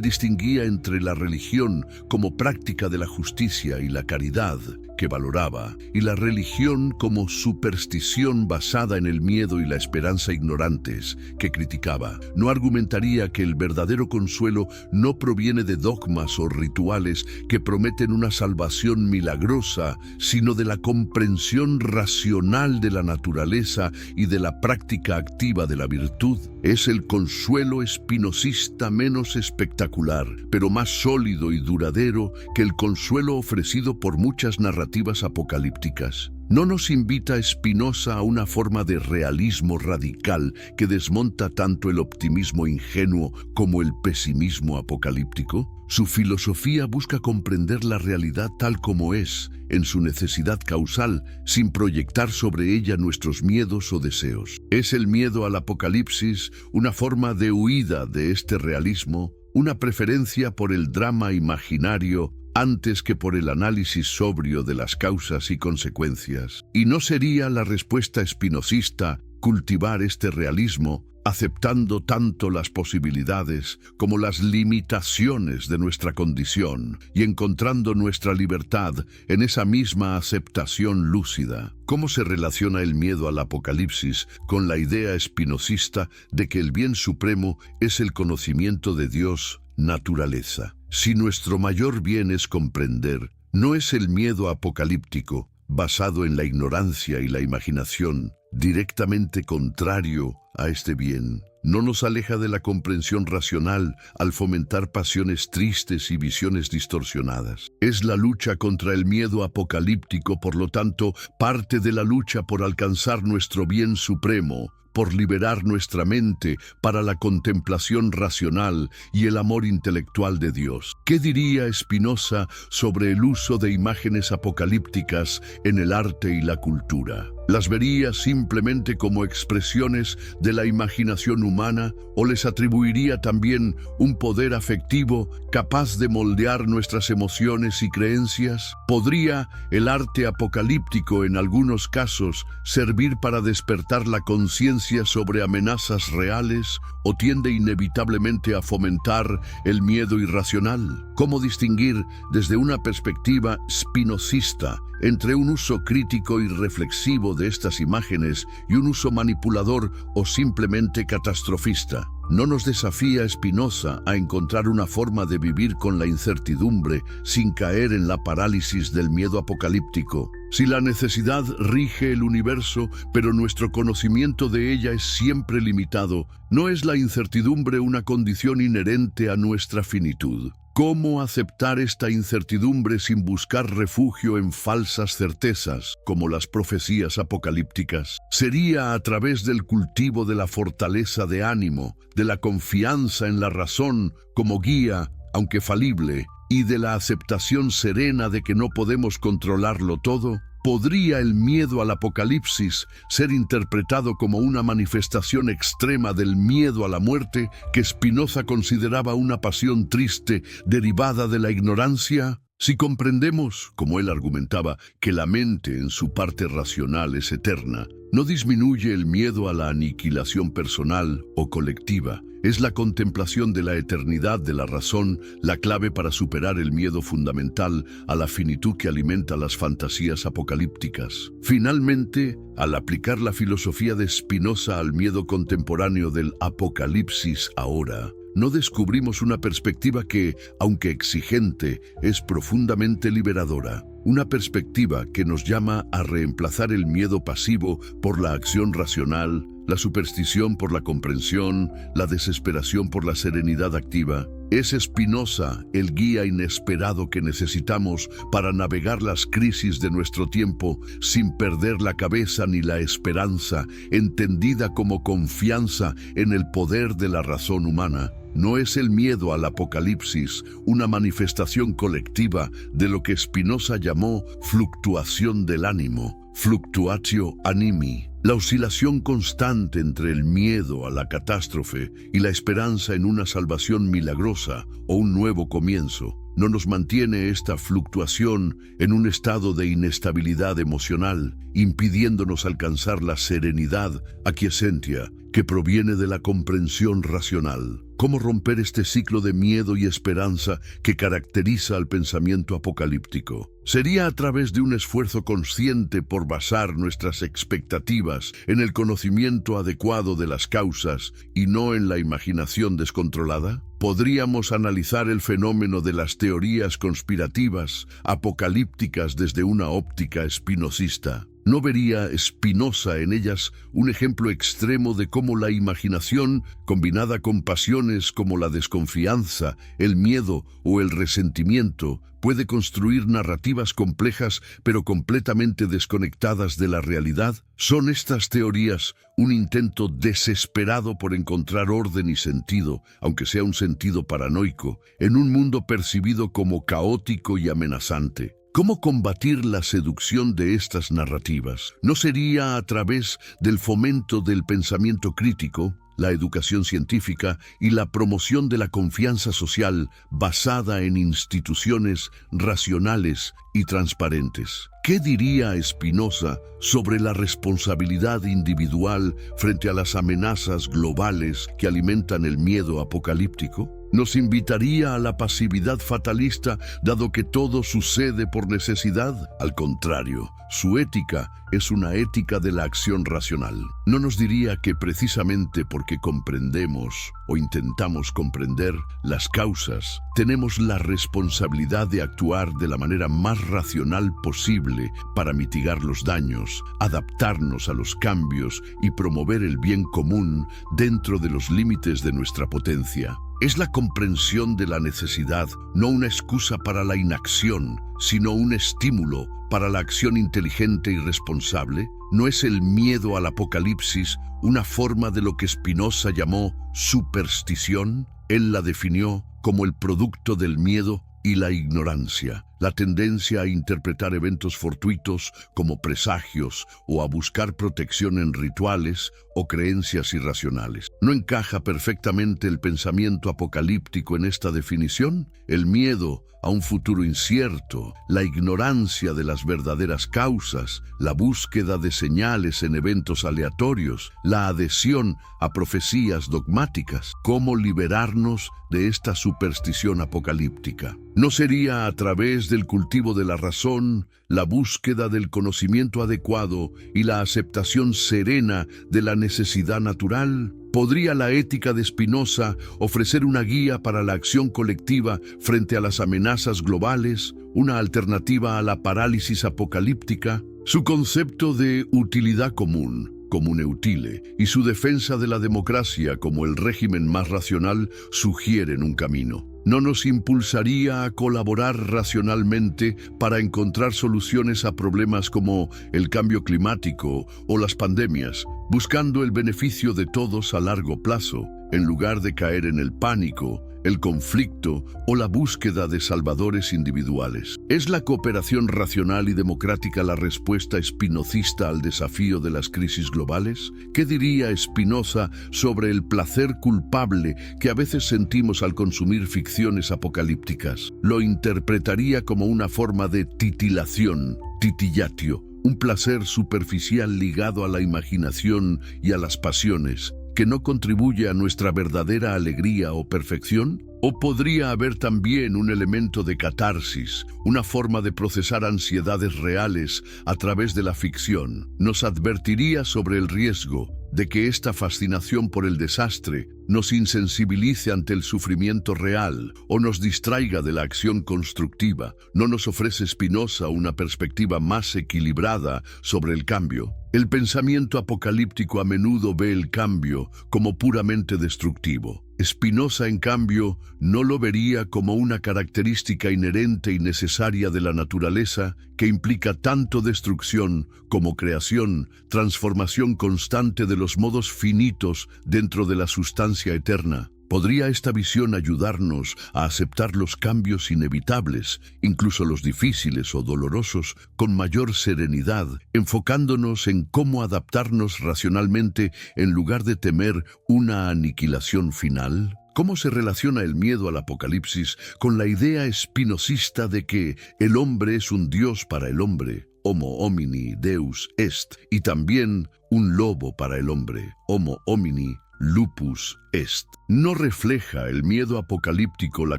distinguía entre la religión como práctica de la justicia y la caridad, que valoraba, y la religión como superstición basada en el miedo y la esperanza ignorantes, que criticaba. No argumentaría que el verdadero consuelo no proviene de dogmas o rituales que prometen una salvación milagrosa, sino de la comprensión racional de la naturaleza y de la práctica activa de la virtud. Es el consuelo espinosista menos espectacular, pero más sólido y duradero que el consuelo ofrecido por muchas narrativas apocalípticas. ¿No nos invita Spinoza a una forma de realismo radical que desmonta tanto el optimismo ingenuo como el pesimismo apocalíptico? Su filosofía busca comprender la realidad tal como es, en su necesidad causal, sin proyectar sobre ella nuestros miedos o deseos. ¿Es el miedo al apocalipsis una forma de huida de este realismo, una preferencia por el drama imaginario antes que por el análisis sobrio de las causas y consecuencias? ¿Y no sería la respuesta espinosista cultivar este realismo, aceptando tanto las posibilidades como las limitaciones de nuestra condición y encontrando nuestra libertad en esa misma aceptación lúcida? ¿Cómo se relaciona el miedo al apocalipsis con la idea espinosista de que el bien supremo es el conocimiento de Dios, naturaleza? Si nuestro mayor bien es comprender, ¿no es el miedo apocalíptico, basado en la ignorancia y la imaginación, directamente contrario a este bien. No nos aleja de la comprensión racional al fomentar pasiones tristes y visiones distorsionadas. Es la lucha contra el miedo apocalíptico, por lo tanto, parte de la lucha por alcanzar nuestro bien supremo, por liberar nuestra mente para la contemplación racional y el amor intelectual de Dios. ¿Qué diría Spinoza sobre el uso de imágenes apocalípticas en el arte y la cultura? ¿Las vería simplemente como expresiones de la imaginación humana o les atribuiría también un poder afectivo capaz de moldear nuestras emociones y creencias? ¿Podría el arte apocalíptico en algunos casos servir para despertar la conciencia sobre amenazas reales o tiende inevitablemente a fomentar el miedo irracional? ¿Cómo distinguir desde una perspectiva spinozista entre un uso crítico y reflexivo de estas imágenes y un uso manipulador o simplemente catastrofista? ¿No nos desafía Spinoza a encontrar una forma de vivir con la incertidumbre sin caer en la parálisis del miedo apocalíptico? Si la necesidad rige el universo, pero nuestro conocimiento de ella es siempre limitado, ¿no es la incertidumbre una condición inherente a nuestra finitud? ¿Cómo aceptar esta incertidumbre sin buscar refugio en falsas certezas, como las profecías apocalípticas? Sería a través del cultivo de la fortaleza de ánimo, de la confianza en la razón como guía, aunque falible, y de la aceptación serena de que no podemos controlarlo todo. ¿Podría el miedo al apocalipsis ser interpretado como una manifestación extrema del miedo a la muerte que Spinoza consideraba una pasión triste derivada de la ignorancia? Si comprendemos, como él argumentaba, que la mente en su parte racional es eterna, no disminuye el miedo a la aniquilación personal o colectiva. Es la contemplación de la eternidad de la razón la clave para superar el miedo fundamental a la finitud que alimenta las fantasías apocalípticas. Finalmente, al aplicar la filosofía de Spinoza al miedo contemporáneo del apocalipsis ahora, no descubrimos una perspectiva que, aunque exigente, es profundamente liberadora. Una perspectiva que nos llama a reemplazar el miedo pasivo por la acción racional, la superstición por la comprensión, la desesperación por la serenidad activa. Es Spinoza el guía inesperado que necesitamos para navegar las crisis de nuestro tiempo sin perder la cabeza ni la esperanza, entendida como confianza en el poder de la razón humana. ¿No es el miedo al apocalipsis una manifestación colectiva de lo que Spinoza llamó fluctuación del ánimo, fluctuatio animi? La oscilación constante entre el miedo a la catástrofe y la esperanza en una salvación milagrosa o un nuevo comienzo. ¿No nos mantiene esta fluctuación en un estado de inestabilidad emocional, impidiéndonos alcanzar la serenidad, aquiescencia, que proviene de la comprensión racional? ¿Cómo romper este ciclo de miedo y esperanza que caracteriza al pensamiento apocalíptico? Sería a través de un esfuerzo consciente por basar nuestras expectativas en el conocimiento adecuado de las causas y no en la imaginación descontrolada. ¿Podríamos analizar el fenómeno de las teorías conspirativas apocalípticas desde una óptica spinozista? ¿No vería Spinoza en ellas un ejemplo extremo de cómo la imaginación, combinada con pasiones como la desconfianza, el miedo o el resentimiento, puede construir narrativas complejas pero completamente desconectadas de la realidad? ¿Son estas teorías un intento desesperado por encontrar orden y sentido, aunque sea un sentido paranoico, en un mundo percibido como caótico y amenazante? ¿Cómo combatir la seducción de estas narrativas? ¿No sería a través del fomento del pensamiento crítico, la educación científica y la promoción de la confianza social basada en instituciones racionales y transparentes? ¿Qué diría Spinoza sobre la responsabilidad individual frente a las amenazas globales que alimentan el miedo apocalíptico? ¿Nos invitaría a la pasividad fatalista dado que todo sucede por necesidad? Al contrario, su ética es una ética de la acción racional. No nos diría que precisamente porque comprendemos o intentamos comprender las causas, tenemos la responsabilidad de actuar de la manera más racional posible para mitigar los daños, adaptarnos a los cambios y promover el bien común dentro de los límites de nuestra potencia. Es la comprensión de la necesidad, no una excusa para la inacción, sino un estímulo para la acción inteligente y responsable. ¿No es el miedo al apocalipsis una forma de lo que Spinoza llamó superstición? Él la definió como el producto del miedo y la ignorancia, la tendencia a interpretar eventos fortuitos como presagios o a buscar protección en rituales o creencias irracionales. ¿No encaja perfectamente el pensamiento apocalíptico en esta definición? El miedo a un futuro incierto, la ignorancia de las verdaderas causas, la búsqueda de señales en eventos aleatorios, la adhesión a profecías dogmáticas. ¿Cómo liberarnos de esta superstición apocalíptica? ¿No sería a través del cultivo de la razón, la búsqueda del conocimiento adecuado y la aceptación serena de la necesidad natural? ¿Podría la ética de Spinoza ofrecer una guía para la acción colectiva frente a las amenazas globales, una alternativa a la parálisis apocalíptica? Su concepto de utilidad común, comune utile, y su defensa de la democracia como el régimen más racional sugieren un camino. ¿No nos impulsaría a colaborar racionalmente para encontrar soluciones a problemas como el cambio climático o las pandemias, buscando el beneficio de todos a largo plazo, en lugar de caer en el pánico, el conflicto o la búsqueda de salvadores individuales? ¿Es la cooperación racional y democrática la respuesta spinocista al desafío de las crisis globales? ¿Qué diría Spinoza sobre el placer culpable que a veces sentimos al consumir ficciones apocalípticas? Lo interpretaría como una forma de titilación, titillatio, un placer superficial ligado a la imaginación y a las pasiones, que no contribuye a nuestra verdadera alegría o perfección? ¿O podría haber también un elemento de catarsis, una forma de procesar ansiedades reales a través de la ficción? Nos advertiría sobre el riesgo de que esta fascinación por el desastre nos insensibilice ante el sufrimiento real o nos distraiga de la acción constructiva. ¿No nos ofrece Spinoza una perspectiva más equilibrada sobre el cambio? El pensamiento apocalíptico a menudo ve el cambio como puramente destructivo. Spinoza, en cambio, no lo vería como una característica inherente y necesaria de la naturaleza que implica tanto destrucción como creación, transformación constante de los modos finitos dentro de la sustancia eterna. ¿Podría esta visión ayudarnos a aceptar los cambios inevitables, incluso los difíciles o dolorosos, con mayor serenidad, enfocándonos en cómo adaptarnos racionalmente en lugar de temer una aniquilación final? ¿Cómo se relaciona el miedo al apocalipsis con la idea espinosista de que el hombre es un dios para el hombre, homo homini deus est, y también un lobo para el hombre, homo homini lupus est? ¿No refleja el miedo apocalíptico la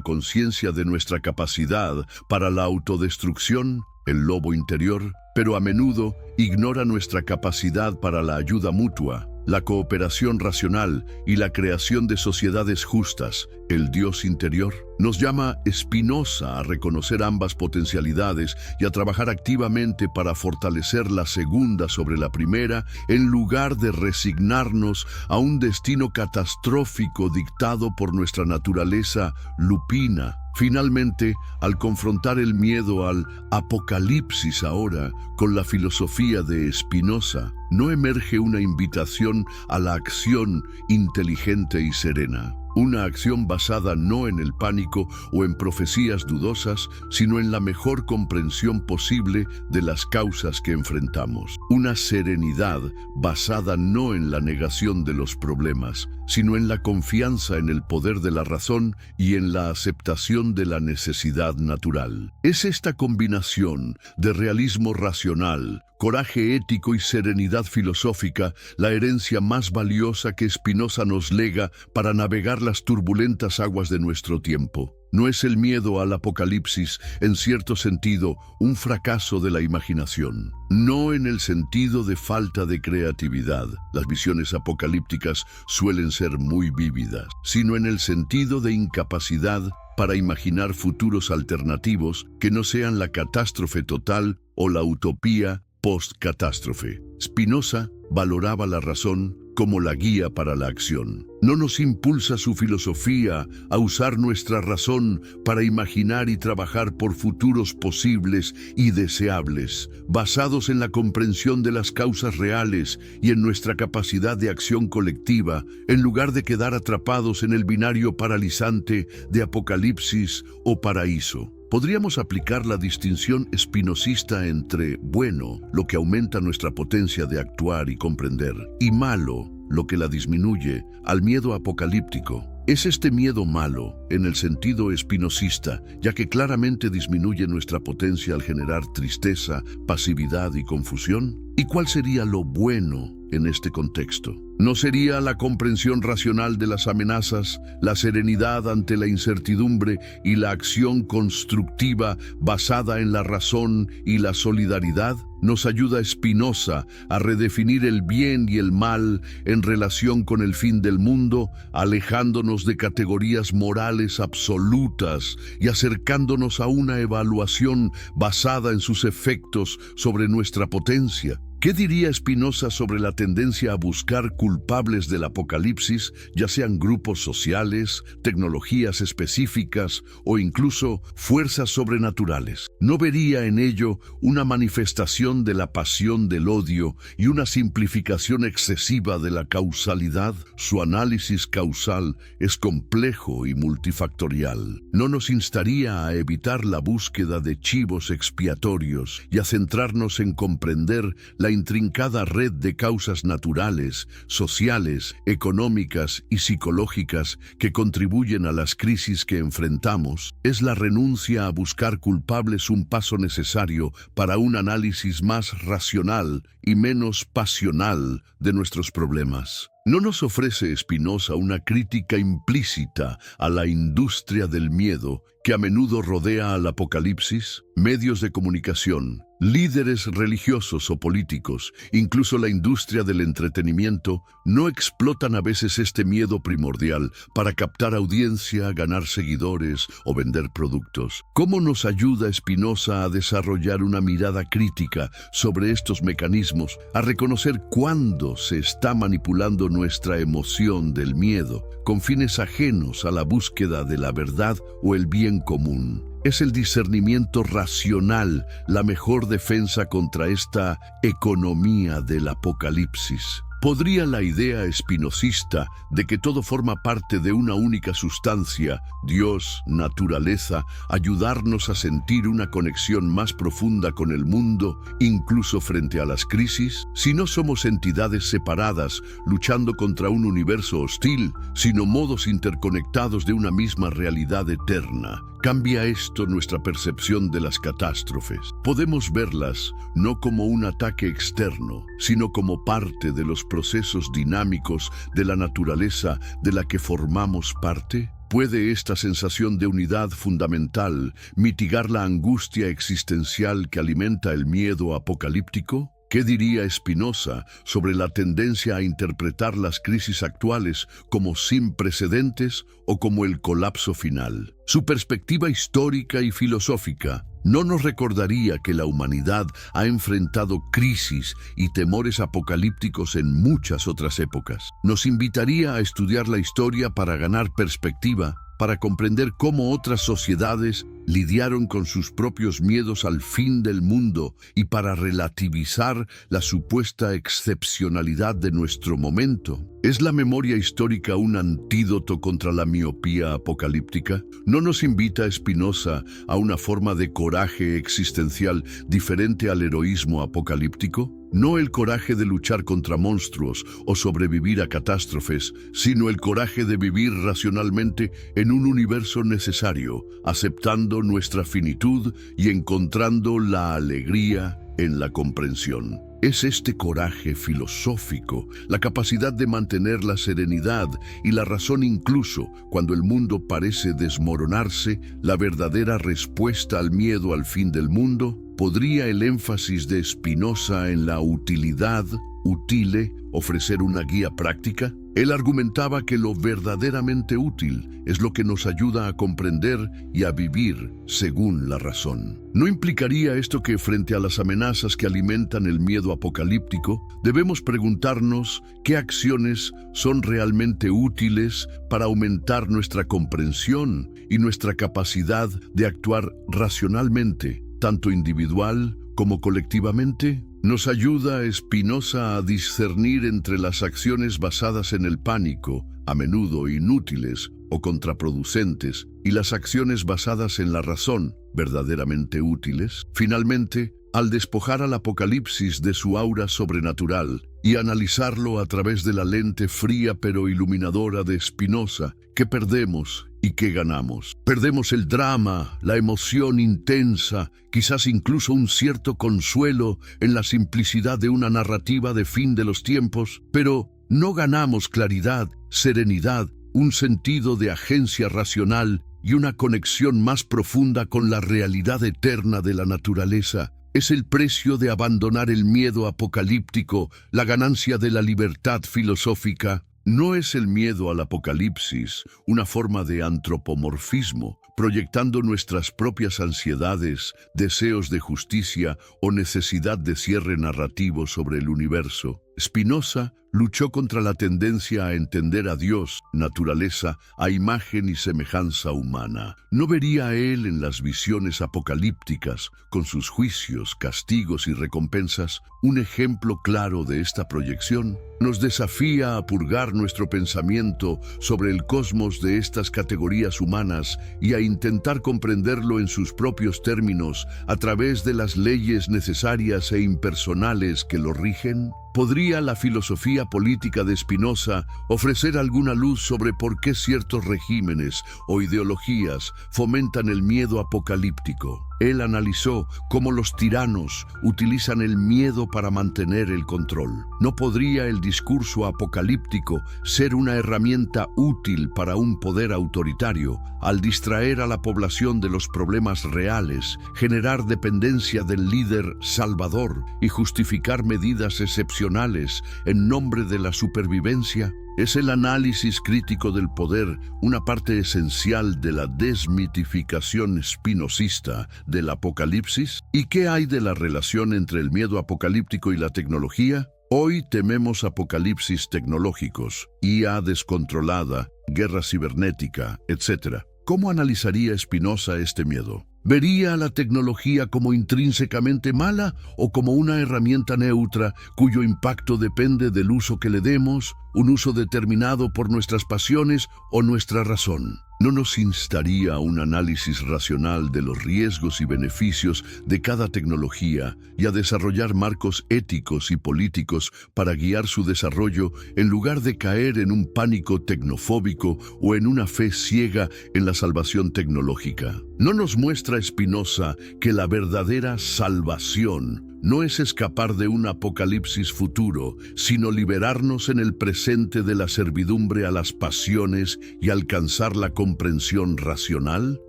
conciencia de nuestra capacidad para la autodestrucción, el lobo interior, pero a menudo ignora nuestra capacidad para la ayuda mutua, la cooperación racional y la creación de sociedades justas, el Dios interior? Nos llama Spinoza a reconocer ambas potencialidades y a trabajar activamente para fortalecer la segunda sobre la primera, en lugar de resignarnos a un destino catastrófico dictado por nuestra naturaleza lupina. Finalmente, al confrontar el miedo al apocalipsis ahora con la filosofía de Spinoza, no emerge una invitación a la acción inteligente y serena. Una acción basada no en el pánico o en profecías dudosas, sino en la mejor comprensión posible de las causas que enfrentamos. Una serenidad basada no en la negación de los problemas, sino en la confianza en el poder de la razón y en la aceptación de la necesidad natural. Es esta combinación de realismo racional coraje ético y serenidad filosófica, la herencia más valiosa que Spinoza nos lega para navegar las turbulentas aguas de nuestro tiempo. No es el miedo al apocalipsis, en cierto sentido, un fracaso de la imaginación. No en el sentido de falta de creatividad, las visiones apocalípticas suelen ser muy vívidas, sino en el sentido de incapacidad para imaginar futuros alternativos que no sean la catástrofe total o la utopía post-catástrofe. Spinoza valoraba la razón como la guía para la acción. No nos impulsa su filosofía a usar nuestra razón para imaginar y trabajar por futuros posibles y deseables, basados en la comprensión de las causas reales y en nuestra capacidad de acción colectiva, en lugar de quedar atrapados en el binario paralizante de apocalipsis o paraíso. Podríamos aplicar la distinción espinosista entre bueno, lo que aumenta nuestra potencia de actuar y comprender, y malo, lo que la disminuye, al miedo apocalíptico. Es este miedo malo, en el sentido espinosista, ya que claramente disminuye nuestra potencia al generar tristeza, pasividad y confusión. ¿Y cuál sería lo bueno en este contexto? ¿No sería la comprensión racional de las amenazas, la serenidad ante la incertidumbre y la acción constructiva basada en la razón y la solidaridad? Nos ayuda Spinoza a redefinir el bien y el mal en relación con el fin del mundo, alejándonos de categorías morales absolutas y acercándonos a una evaluación basada en sus efectos sobre nuestra potencia. ¿Qué diría Spinoza sobre la tendencia a buscar culpables del apocalipsis, ya sean grupos sociales, tecnologías específicas o incluso fuerzas sobrenaturales? ¿No vería en ello una manifestación de la pasión del odio y una simplificación excesiva de la causalidad? Su análisis causal es complejo y multifactorial. ¿No nos instaría a evitar la búsqueda de chivos expiatorios y a centrarnos en comprender la intrincada red de causas naturales, sociales, económicas y psicológicas que contribuyen a las crisis que enfrentamos? ¿Es la renuncia a buscar culpables un paso necesario para un análisis más racional y menos pasional de nuestros problemas? ¿No nos ofrece Spinoza una crítica implícita a la industria del miedo que a menudo rodea al apocalipsis? Medios de comunicación, líderes religiosos o políticos, incluso la industria del entretenimiento, no explotan a veces este miedo primordial para captar audiencia, ganar seguidores o vender productos. ¿Cómo nos ayuda Spinoza a desarrollar una mirada crítica sobre estos mecanismos, a reconocer cuándo se está manipulando nuestra emoción del miedo con fines ajenos a la búsqueda de la verdad o el bien común? ¿Es el discernimiento racional la mejor defensa contra esta economía del apocalipsis? ¿Podría la idea espinosista de que todo forma parte de una única sustancia, Dios, naturaleza, ayudarnos a sentir una conexión más profunda con el mundo, incluso frente a las crisis? Si no somos entidades separadas, luchando contra un universo hostil, sino modos interconectados de una misma realidad eterna, ¿cambia esto nuestra percepción de las catástrofes? Podemos verlas no como un ataque externo, sino como parte de los procesos dinámicos de la naturaleza de la que formamos parte. ¿Puede esta sensación de unidad fundamental mitigar la angustia existencial que alimenta el miedo apocalíptico? ¿Qué diría Spinoza sobre la tendencia a interpretar las crisis actuales como sin precedentes o como el colapso final? Su perspectiva histórica y filosófica no nos recordaría que la humanidad ha enfrentado crisis y temores apocalípticos en muchas otras épocas. Nos invitaría a estudiar la historia para ganar perspectiva, para comprender cómo otras sociedades lidiaron con sus propios miedos al fin del mundo y para relativizar la supuesta excepcionalidad de nuestro momento. ¿Es la memoria histórica un antídoto contra la miopía apocalíptica? ¿No nos invita Spinoza a una forma de coraje existencial diferente al heroísmo apocalíptico? No el coraje de luchar contra monstruos o sobrevivir a catástrofes, sino el coraje de vivir racionalmente en un universo necesario, aceptando nuestra finitud y encontrando la alegría en la comprensión. Es este coraje filosófico, la capacidad de mantener la serenidad y la razón incluso cuando el mundo parece desmoronarse, la verdadera respuesta al miedo al fin del mundo. ¿Podría el énfasis de Spinoza en la utilidad, utile, ofrecer una guía práctica? Él argumentaba que lo verdaderamente útil es lo que nos ayuda a comprender y a vivir según la razón. ¿No implicaría esto que frente a las amenazas que alimentan el miedo apocalíptico, debemos preguntarnos qué acciones son realmente útiles para aumentar nuestra comprensión y nuestra capacidad de actuar racionalmente, tanto individual como colectivamente? Nos ayuda Spinoza a discernir entre las acciones basadas en el pánico, a menudo inútiles o contraproducentes, y las acciones basadas en la razón, verdaderamente útiles. Finalmente, al despojar al Apocalipsis de su aura sobrenatural y analizarlo a través de la lente fría pero iluminadora de Spinoza, ¿qué perdemos y qué ganamos? Perdemos el drama, la emoción intensa, quizás incluso un cierto consuelo en la simplicidad de una narrativa de fin de los tiempos, pero no ganamos claridad, serenidad, un sentido de agencia racional y una conexión más profunda con la realidad eterna de la naturaleza. Es el precio de abandonar el miedo apocalíptico, la ganancia de la libertad filosófica. ¿No es el miedo al apocalipsis una forma de antropomorfismo, proyectando nuestras propias ansiedades, deseos de justicia o necesidad de cierre narrativo sobre el universo? Spinoza luchó contra la tendencia a entender a Dios, naturaleza, a imagen y semejanza humana. ¿No vería él en las visiones apocalípticas, con sus juicios, castigos y recompensas, un ejemplo claro de esta proyección? Nos desafía a purgar nuestro pensamiento sobre el cosmos de estas categorías humanas y a intentar comprenderlo en sus propios términos a través de las leyes necesarias e impersonales que lo rigen. ¿Podría la filosofía política de Spinoza ofrecer alguna luz sobre por qué ciertos regímenes o ideologías fomentan el miedo apocalíptico? Él analizó cómo los tiranos utilizan el miedo para mantener el control. ¿No podría el discurso apocalíptico ser una herramienta útil para un poder autoritario al distraer a la población de los problemas reales, generar dependencia del líder salvador y justificar medidas excepcionales en nombre de la supervivencia? ¿Es el análisis crítico del poder una parte esencial de la desmitificación spinozista del apocalipsis? ¿Y qué hay de la relación entre el miedo apocalíptico y la tecnología? Hoy tememos apocalipsis tecnológicos, IA descontrolada, guerra cibernética, etc. ¿Cómo analizaría Spinoza este miedo? ¿Vería a la tecnología como intrínsecamente mala o como una herramienta neutra cuyo impacto depende del uso que le demos, un uso determinado por nuestras pasiones o nuestra razón? ¿No nos instaría a un análisis racional de los riesgos y beneficios de cada tecnología y a desarrollar marcos éticos y políticos para guiar su desarrollo en lugar de caer en un pánico tecnofóbico o en una fe ciega en la salvación tecnológica? ¿No nos muestra Spinoza que la verdadera salvación no es escapar de un apocalipsis futuro, sino liberarnos en el presente de la servidumbre a las pasiones y alcanzar la comprensión racional?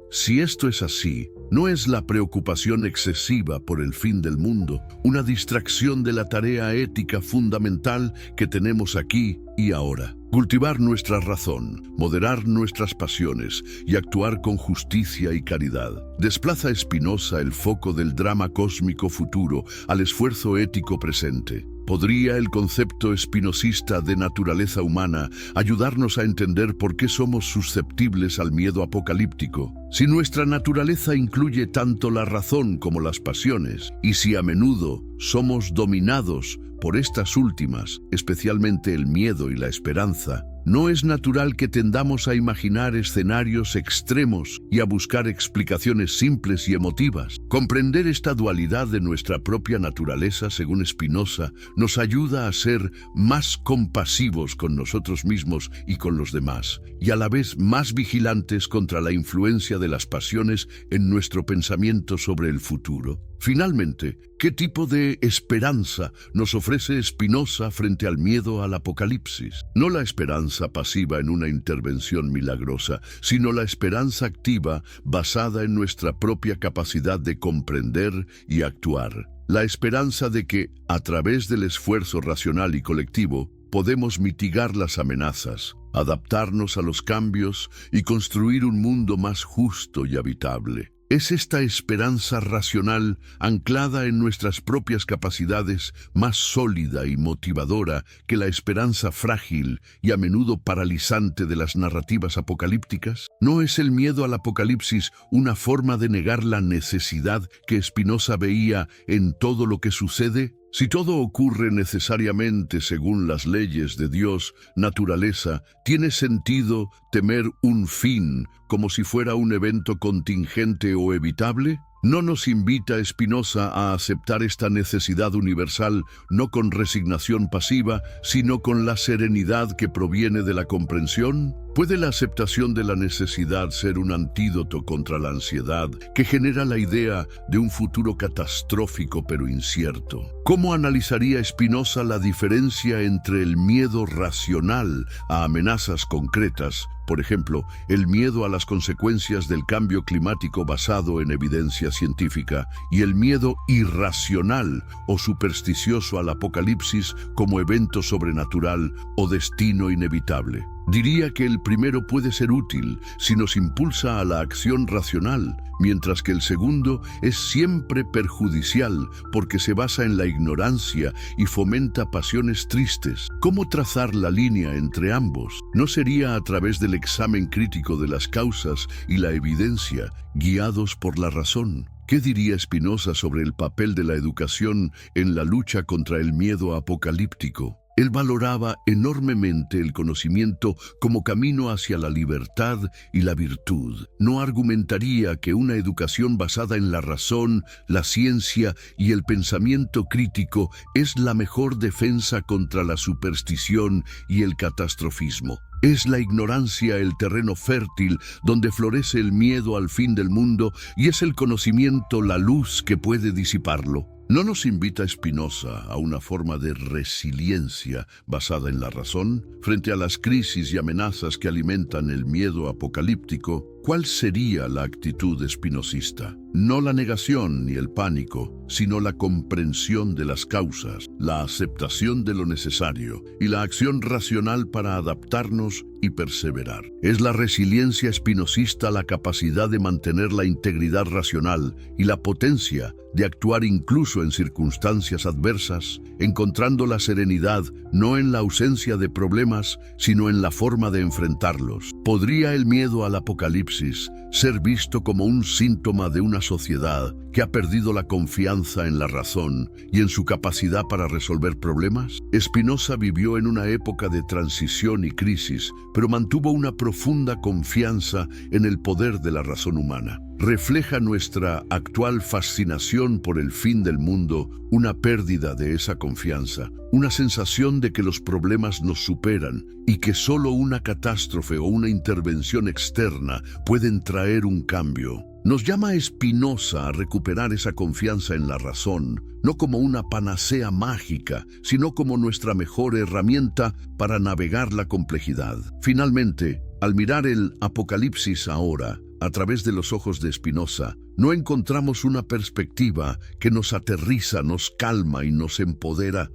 Si esto es así, ¿no es la preocupación excesiva por el fin del mundo una distracción de la tarea ética fundamental que tenemos aquí y ahora? Cultivar nuestra razón, moderar nuestras pasiones y actuar con justicia y caridad. Desplaza Spinoza el foco del drama cósmico futuro al esfuerzo ético presente. ¿Podría el concepto spinozista de naturaleza humana ayudarnos a entender por qué somos susceptibles al miedo apocalíptico? Si nuestra naturaleza incluye tanto la razón como las pasiones, y si a menudo somos dominados por estas últimas, especialmente el miedo y la esperanza, ¿no es natural que tendamos a imaginar escenarios extremos y a buscar explicaciones simples y emotivas? Comprender esta dualidad de nuestra propia naturaleza, según Spinoza, nos ayuda a ser más compasivos con nosotros mismos y con los demás, y a la vez más vigilantes contra la influencia de las pasiones en nuestro pensamiento sobre el futuro. Finalmente, ¿Qué tipo de esperanza nos ofrece Spinoza frente al miedo al apocalipsis? No la esperanza pasiva en una intervención milagrosa, sino la esperanza activa basada en nuestra propia capacidad de comprender y actuar. La esperanza de que, a través del esfuerzo racional y colectivo, podemos mitigar las amenazas, adaptarnos a los cambios y construir un mundo más justo y habitable. Es esta esperanza racional, anclada en nuestras propias capacidades, más sólida y motivadora que la esperanza frágil y a menudo paralizante de las narrativas apocalípticas. ¿No es el miedo al apocalipsis una forma de negar la necesidad que Spinoza veía en todo lo que sucede? Si todo ocurre necesariamente según las leyes de Dios, naturaleza, ¿tiene sentido temer un fin como si fuera un evento contingente o evitable? ¿No nos invita Spinoza a aceptar esta necesidad universal no con resignación pasiva, sino con la serenidad que proviene de la comprensión? ¿Puede la aceptación de la necesidad ser un antídoto contra la ansiedad que genera la idea de un futuro catastrófico pero incierto? ¿Cómo analizaría Spinoza la diferencia entre el miedo racional a amenazas concretas, por ejemplo, el miedo a las consecuencias del cambio climático basado en evidencia científica, y el miedo irracional o supersticioso al apocalipsis como evento sobrenatural o destino inevitable? Diría que el primero puede ser útil si nos impulsa a la acción racional, mientras que el segundo es siempre perjudicial porque se basa en la ignorancia y fomenta pasiones tristes. ¿Cómo trazar la línea entre ambos? ¿No sería a través del examen crítico de las causas y la evidencia, guiados por la razón? ¿Qué diría Spinoza sobre el papel de la educación en la lucha contra el miedo apocalíptico? Él valoraba enormemente el conocimiento como camino hacia la libertad y la virtud. No argumentaría que una educación basada en la razón, la ciencia y el pensamiento crítico es la mejor defensa contra la superstición y el catastrofismo. Es la ignorancia el terreno fértil donde florece el miedo al fin del mundo, y es el conocimiento la luz que puede disiparlo. ¿No nos invita Spinoza a una forma de resiliencia basada en la razón? Frente a las crisis y amenazas que alimentan el miedo apocalíptico, ¿cuál sería la actitud espinosista? No la negación ni el pánico, sino la comprensión de las causas, la aceptación de lo necesario y la acción racional para adaptarnos y perseverar. Es la resiliencia espinosista la capacidad de mantener la integridad racional y la potencia de actuar incluso en circunstancias adversas, encontrando la serenidad no en la ausencia de problemas, sino en la forma de enfrentarlos. ¿Podría el miedo al apocalipsis ser visto como un síntoma de una sociedad que ha perdido la confianza en la razón y en su capacidad para resolver problemas? Spinoza vivió en una época de transición y crisis, pero mantuvo una profunda confianza en el poder de la razón humana. ¿Refleja nuestra actual fascinación por el fin del mundo una pérdida de esa confianza, una sensación de que los problemas nos superan y que solo una catástrofe o una intervención externa pueden traer un cambio? Nos llama Spinoza a recuperar esa confianza en la razón, no como una panacea mágica, sino como nuestra mejor herramienta para navegar la complejidad. Finalmente, al mirar el Apocalipsis ahora, a través de los ojos de Spinoza, no encontramos una perspectiva que nos aterriza, nos calma y nos empodera.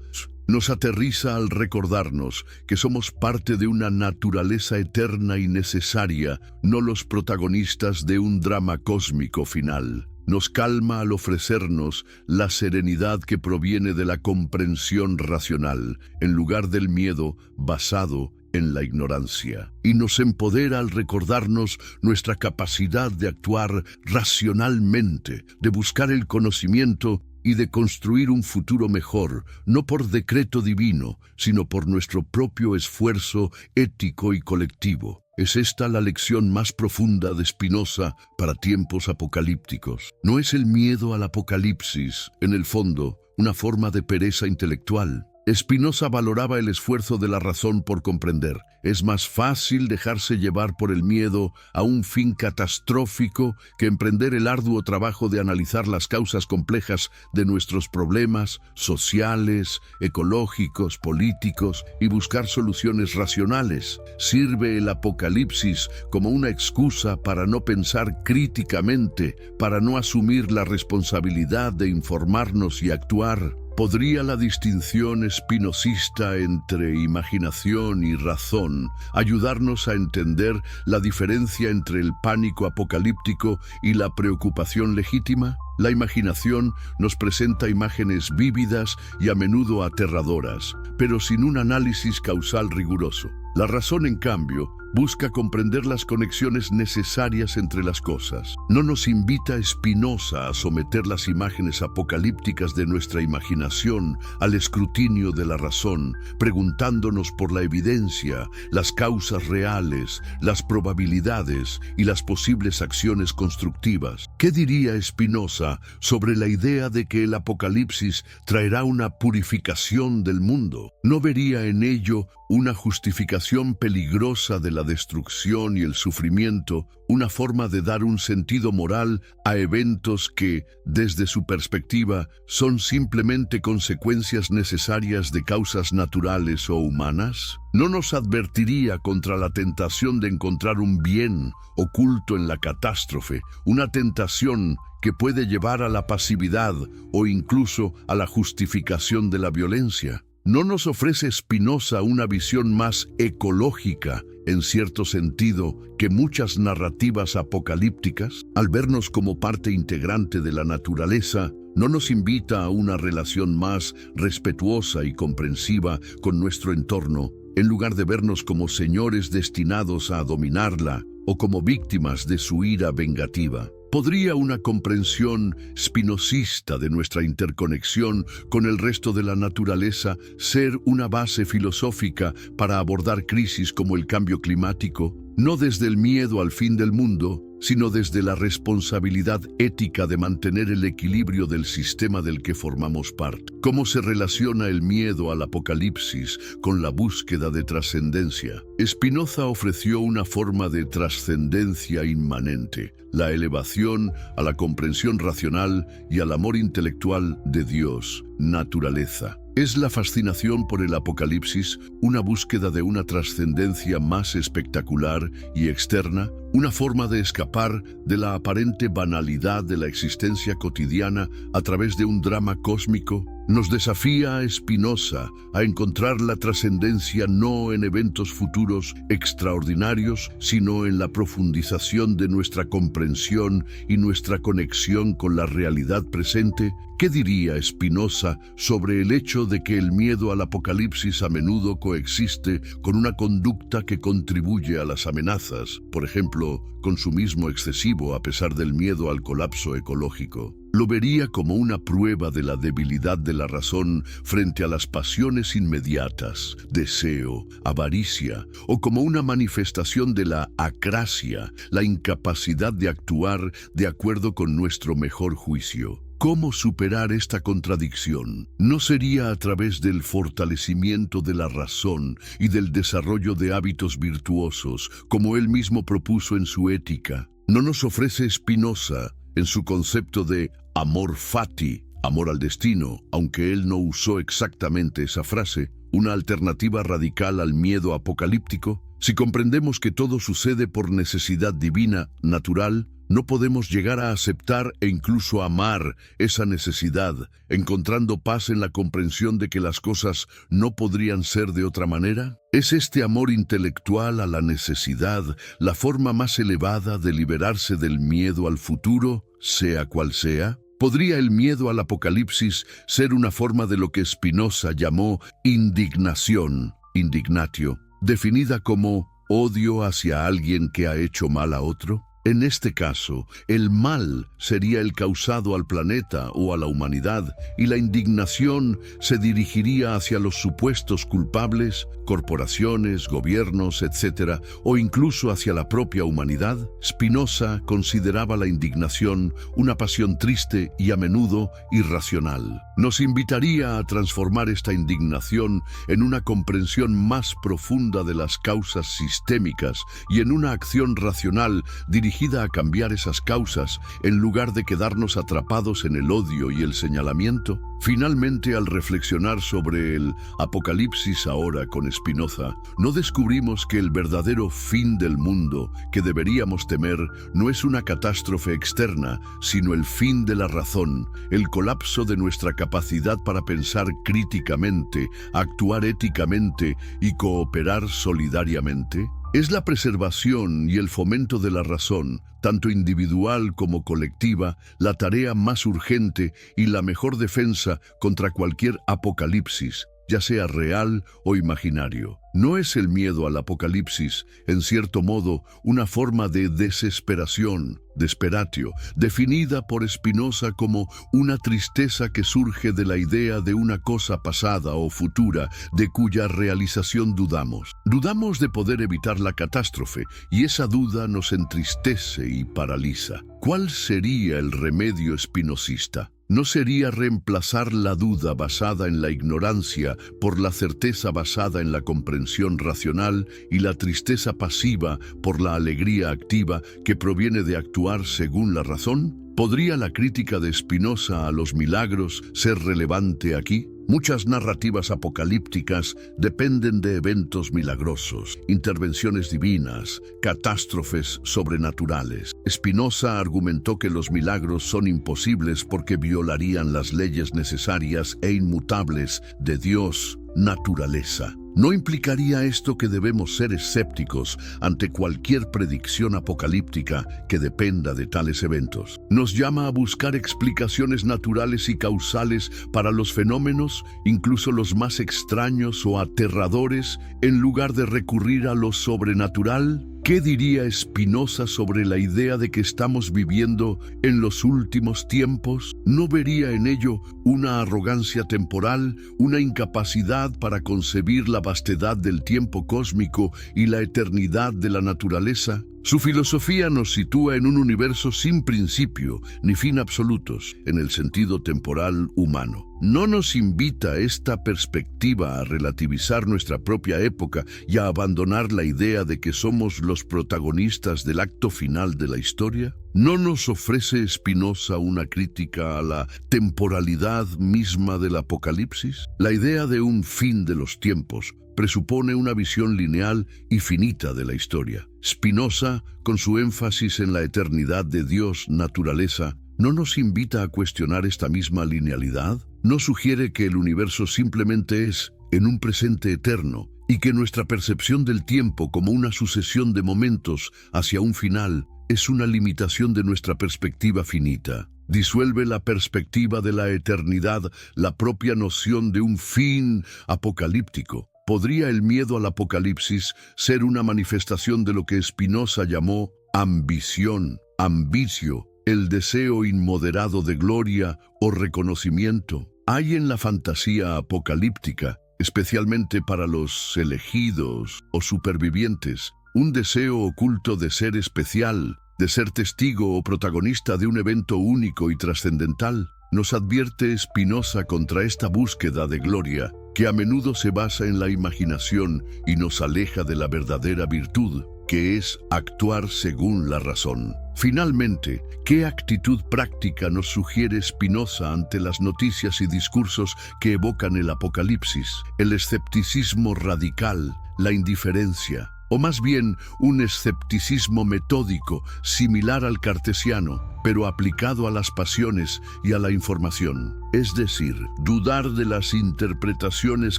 Nos aterriza al recordarnos que somos parte de una naturaleza eterna y necesaria, no los protagonistas de un drama cósmico final. Nos calma al ofrecernos la serenidad que proviene de la comprensión racional, en lugar del miedo basado en la ignorancia, y nos empodera al recordarnos nuestra capacidad de actuar racionalmente, de buscar el conocimiento y de construir un futuro mejor, no por decreto divino, sino por nuestro propio esfuerzo ético y colectivo. ¿Es esta la lección más profunda de Spinoza para tiempos apocalípticos? ¿No es el miedo al apocalipsis, en el fondo, una forma de pereza intelectual? Spinoza valoraba el esfuerzo de la razón por comprender. Es más fácil dejarse llevar por el miedo a un fin catastrófico que emprender el arduo trabajo de analizar las causas complejas de nuestros problemas sociales, ecológicos, políticos y buscar soluciones racionales. Sirve el apocalipsis como una excusa para no pensar críticamente, para no asumir la responsabilidad de informarnos y actuar. ¿Podría la distinción spinozista entre imaginación y razón ayudarnos a entender la diferencia entre el pánico apocalíptico y la preocupación legítima? La imaginación nos presenta imágenes vívidas y a menudo aterradoras, pero sin un análisis causal riguroso. La razón, en cambio, busca comprender las conexiones necesarias entre las cosas. No nos invita Spinoza a someter las imágenes apocalípticas de nuestra imaginación al escrutinio de la razón, preguntándonos por la evidencia, las causas reales, las probabilidades y las posibles acciones constructivas. ¿Qué diría Spinoza sobre la idea de que el apocalipsis traerá una purificación del mundo? ¿No vería en ello una justificación peligrosa de la destrucción y el sufrimiento, una forma de dar un sentido moral a eventos que, desde su perspectiva, son simplemente consecuencias necesarias de causas naturales o humanas? ¿No nos advertiría contra la tentación de encontrar un bien oculto en la catástrofe, una tentación que puede llevar a la pasividad o incluso a la justificación de la violencia? ¿No nos ofrece Spinoza una visión más ecológica, en cierto sentido, que muchas narrativas apocalípticas? Al vernos como parte integrante de la naturaleza, ¿no nos invita a una relación más respetuosa y comprensiva con nuestro entorno, en lugar de vernos como señores destinados a dominarla o como víctimas de su ira vengativa? ¿Podría una comprensión spinozista de nuestra interconexión con el resto de la naturaleza ser una base filosófica para abordar crisis como el cambio climático? No desde el miedo al fin del mundo, sino desde la responsabilidad ética de mantener el equilibrio del sistema del que formamos parte. ¿Cómo se relaciona el miedo al apocalipsis con la búsqueda de trascendencia? Spinoza ofreció una forma de trascendencia inmanente, la elevación a la comprensión racional y al amor intelectual de Dios, naturaleza. ¿Es la fascinación por el apocalipsis una búsqueda de una trascendencia más espectacular y externa? ¿Una forma de escapar de la aparente banalidad de la existencia cotidiana a través de un drama cósmico? Nos desafía a Spinoza a encontrar la trascendencia no en eventos futuros extraordinarios, sino en la profundización de nuestra comprensión y nuestra conexión con la realidad presente. ¿Qué diría Spinoza sobre el hecho de que el miedo al apocalipsis a menudo coexiste con una conducta que contribuye a las amenazas, por ejemplo, consumismo excesivo a pesar del miedo al colapso ecológico? Lo vería como una prueba de la debilidad de la razón frente a las pasiones inmediatas, deseo, avaricia, o como una manifestación de la acrasia, la incapacidad de actuar de acuerdo con nuestro mejor juicio. ¿Cómo superar esta contradicción? ¿No sería a través del fortalecimiento de la razón y del desarrollo de hábitos virtuosos, como él mismo propuso en su Ética? ¿No nos ofrece Spinoza, en su concepto de amor fati, amor al destino, aunque él no usó exactamente esa frase, una alternativa radical al miedo apocalíptico? Si comprendemos que todo sucede por necesidad divina, natural, no podemos llegar a aceptar e incluso amar esa necesidad, encontrando paz en la comprensión de que las cosas no podrían ser de otra manera. ¿Es este amor intelectual a la necesidad la forma más elevada de liberarse del miedo al futuro, sea cual sea? ¿Podría el miedo al apocalipsis ser una forma de lo que Spinoza llamó indignación, indignatio, definida como odio hacia alguien que ha hecho mal a otro? En este caso, el mal sería el causado al planeta o a la humanidad, y la indignación se dirigiría hacia los supuestos culpables, corporaciones, gobiernos, etc., o incluso hacia la propia humanidad. Spinoza consideraba la indignación una pasión triste y a menudo irracional. nos invitaría a transformar esta indignación en una comprensión más profunda de las causas sistémicas y en una acción racional dirigida a cambiar esas causas en lugar de quedarnos atrapados en el odio y el señalamiento. Finalmente, al reflexionar sobre el Apocalipsis ahora con Spinoza, no descubrimos que el verdadero fin del mundo que deberíamos temer no es una catástrofe externa, sino el fin de la razón, el colapso de nuestra capacidad para pensar críticamente, actuar éticamente y cooperar solidariamente. Es la preservación y el fomento de la razón, tanto individual como colectiva, la tarea más urgente y la mejor defensa contra cualquier apocalipsis, ya sea real o imaginario. No es el miedo al apocalipsis, en cierto modo, una forma de desesperación, desperatio, definida por Spinoza como una tristeza que surge de la idea de una cosa pasada o futura, de cuya realización dudamos. Dudamos de poder evitar la catástrofe, y esa duda nos entristece y paraliza. ¿Cuál sería el remedio espinosista? ¿No sería reemplazar la duda basada en la ignorancia por la certeza basada en la comprensión racional y la tristeza pasiva por la alegría activa que proviene de actuar según la razón? ¿Podría la crítica de Spinoza a los milagros ser relevante aquí? Muchas narrativas apocalípticas dependen de eventos milagrosos, intervenciones divinas, catástrofes sobrenaturales. Spinoza argumentó que los milagros son imposibles porque violarían las leyes necesarias e inmutables de Dios, naturaleza. ¿No implicaría esto que debemos ser escépticos ante cualquier predicción apocalíptica que dependa de tales eventos? Nos llama a buscar explicaciones naturales y causales para los fenómenos, incluso los más extraños o aterradores, en lugar de recurrir a lo sobrenatural. ¿Qué diría Spinoza sobre la idea de que estamos viviendo en los últimos tiempos? ¿No vería en ello una arrogancia temporal, una incapacidad para concebir la vastedad del tiempo cósmico y la eternidad de la naturaleza? Su filosofía nos sitúa en un universo sin principio ni fin absolutos, en el sentido temporal humano. No nos invita esta perspectiva a relativizar nuestra propia época y a abandonar la idea de que somos los protagonistas del acto final de la historia. ¿No nos ofrece Spinoza una crítica a la temporalidad misma del Apocalipsis? La idea de un fin de los tiempos presupone una visión lineal y finita de la historia. Spinoza, con su énfasis en la eternidad de Dios, naturaleza, ¿no nos invita a cuestionar esta misma linealidad? ¿No sugiere que el universo simplemente es, en un presente eterno, y que nuestra percepción del tiempo como una sucesión de momentos hacia un final es una limitación de nuestra perspectiva finita? Disuelve la perspectiva de la eternidad la propia noción de un fin apocalíptico. ¿Podría el miedo al apocalipsis ser una manifestación de lo que Spinoza llamó ambición, ambicio, el deseo inmoderado de gloria o reconocimiento? Hay en la fantasía apocalíptica, especialmente para los elegidos o supervivientes, un deseo oculto de ser especial, de ser testigo o protagonista de un evento único y trascendental. Nos advierte Spinoza contra esta búsqueda de gloria, que a menudo se basa en la imaginación y nos aleja de la verdadera virtud, que es actuar según la razón. Finalmente, ¿qué actitud práctica nos sugiere Spinoza ante las noticias y discursos que evocan el apocalipsis? El escepticismo radical, la indiferencia, o más bien un escepticismo metódico, similar al cartesiano, pero aplicado a las pasiones y a la información. Es decir, dudar de las interpretaciones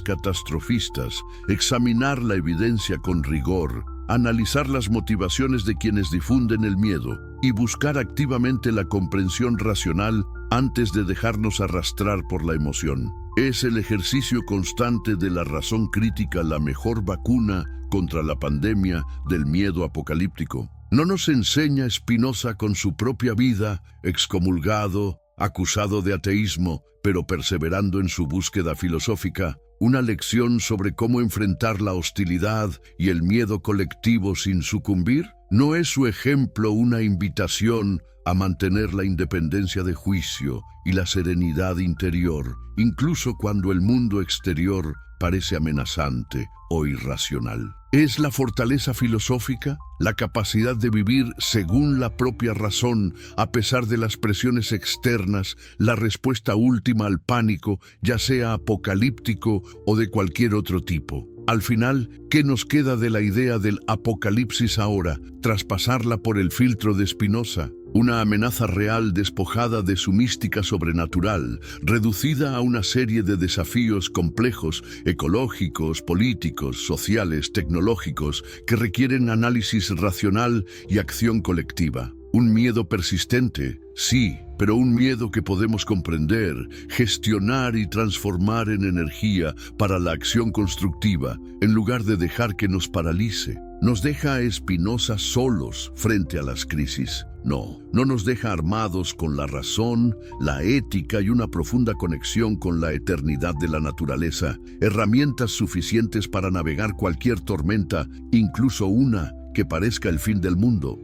catastrofistas, examinar la evidencia con rigor, analizar las motivaciones de quienes difunden el miedo y buscar activamente la comprensión racional antes de dejarnos arrastrar por la emoción. ¿Es el ejercicio constante de la razón crítica la mejor vacuna contra la pandemia del miedo apocalíptico? ¿No nos enseña Spinoza con su propia vida, excomulgado, acusado de ateísmo, pero perseverando en su búsqueda filosófica, una lección sobre cómo enfrentar la hostilidad y el miedo colectivo sin sucumbir? ¿No es su ejemplo una invitación a mantener la independencia de juicio y la serenidad interior, incluso cuando el mundo exterior parece amenazante o irracional? ¿Es la fortaleza filosófica, la capacidad de vivir según la propia razón, a pesar de las presiones externas, la respuesta última al pánico, ya sea apocalíptico o de cualquier otro tipo? Al final, ¿qué nos queda de la idea del apocalipsis ahora, tras pasarla por el filtro de Spinoza? Una amenaza real despojada de su mística sobrenatural, reducida a una serie de desafíos complejos, ecológicos, políticos, sociales, tecnológicos, que requieren análisis racional y acción colectiva. Un miedo persistente, sí, pero un miedo que podemos comprender, gestionar y transformar en energía para la acción constructiva, en lugar de dejar que nos paralice. Nos deja a Spinoza solos frente a las crisis. No nos deja armados con la razón, la ética y una profunda conexión con la eternidad de la naturaleza, herramientas suficientes para navegar cualquier tormenta, incluso una que parezca el fin del mundo.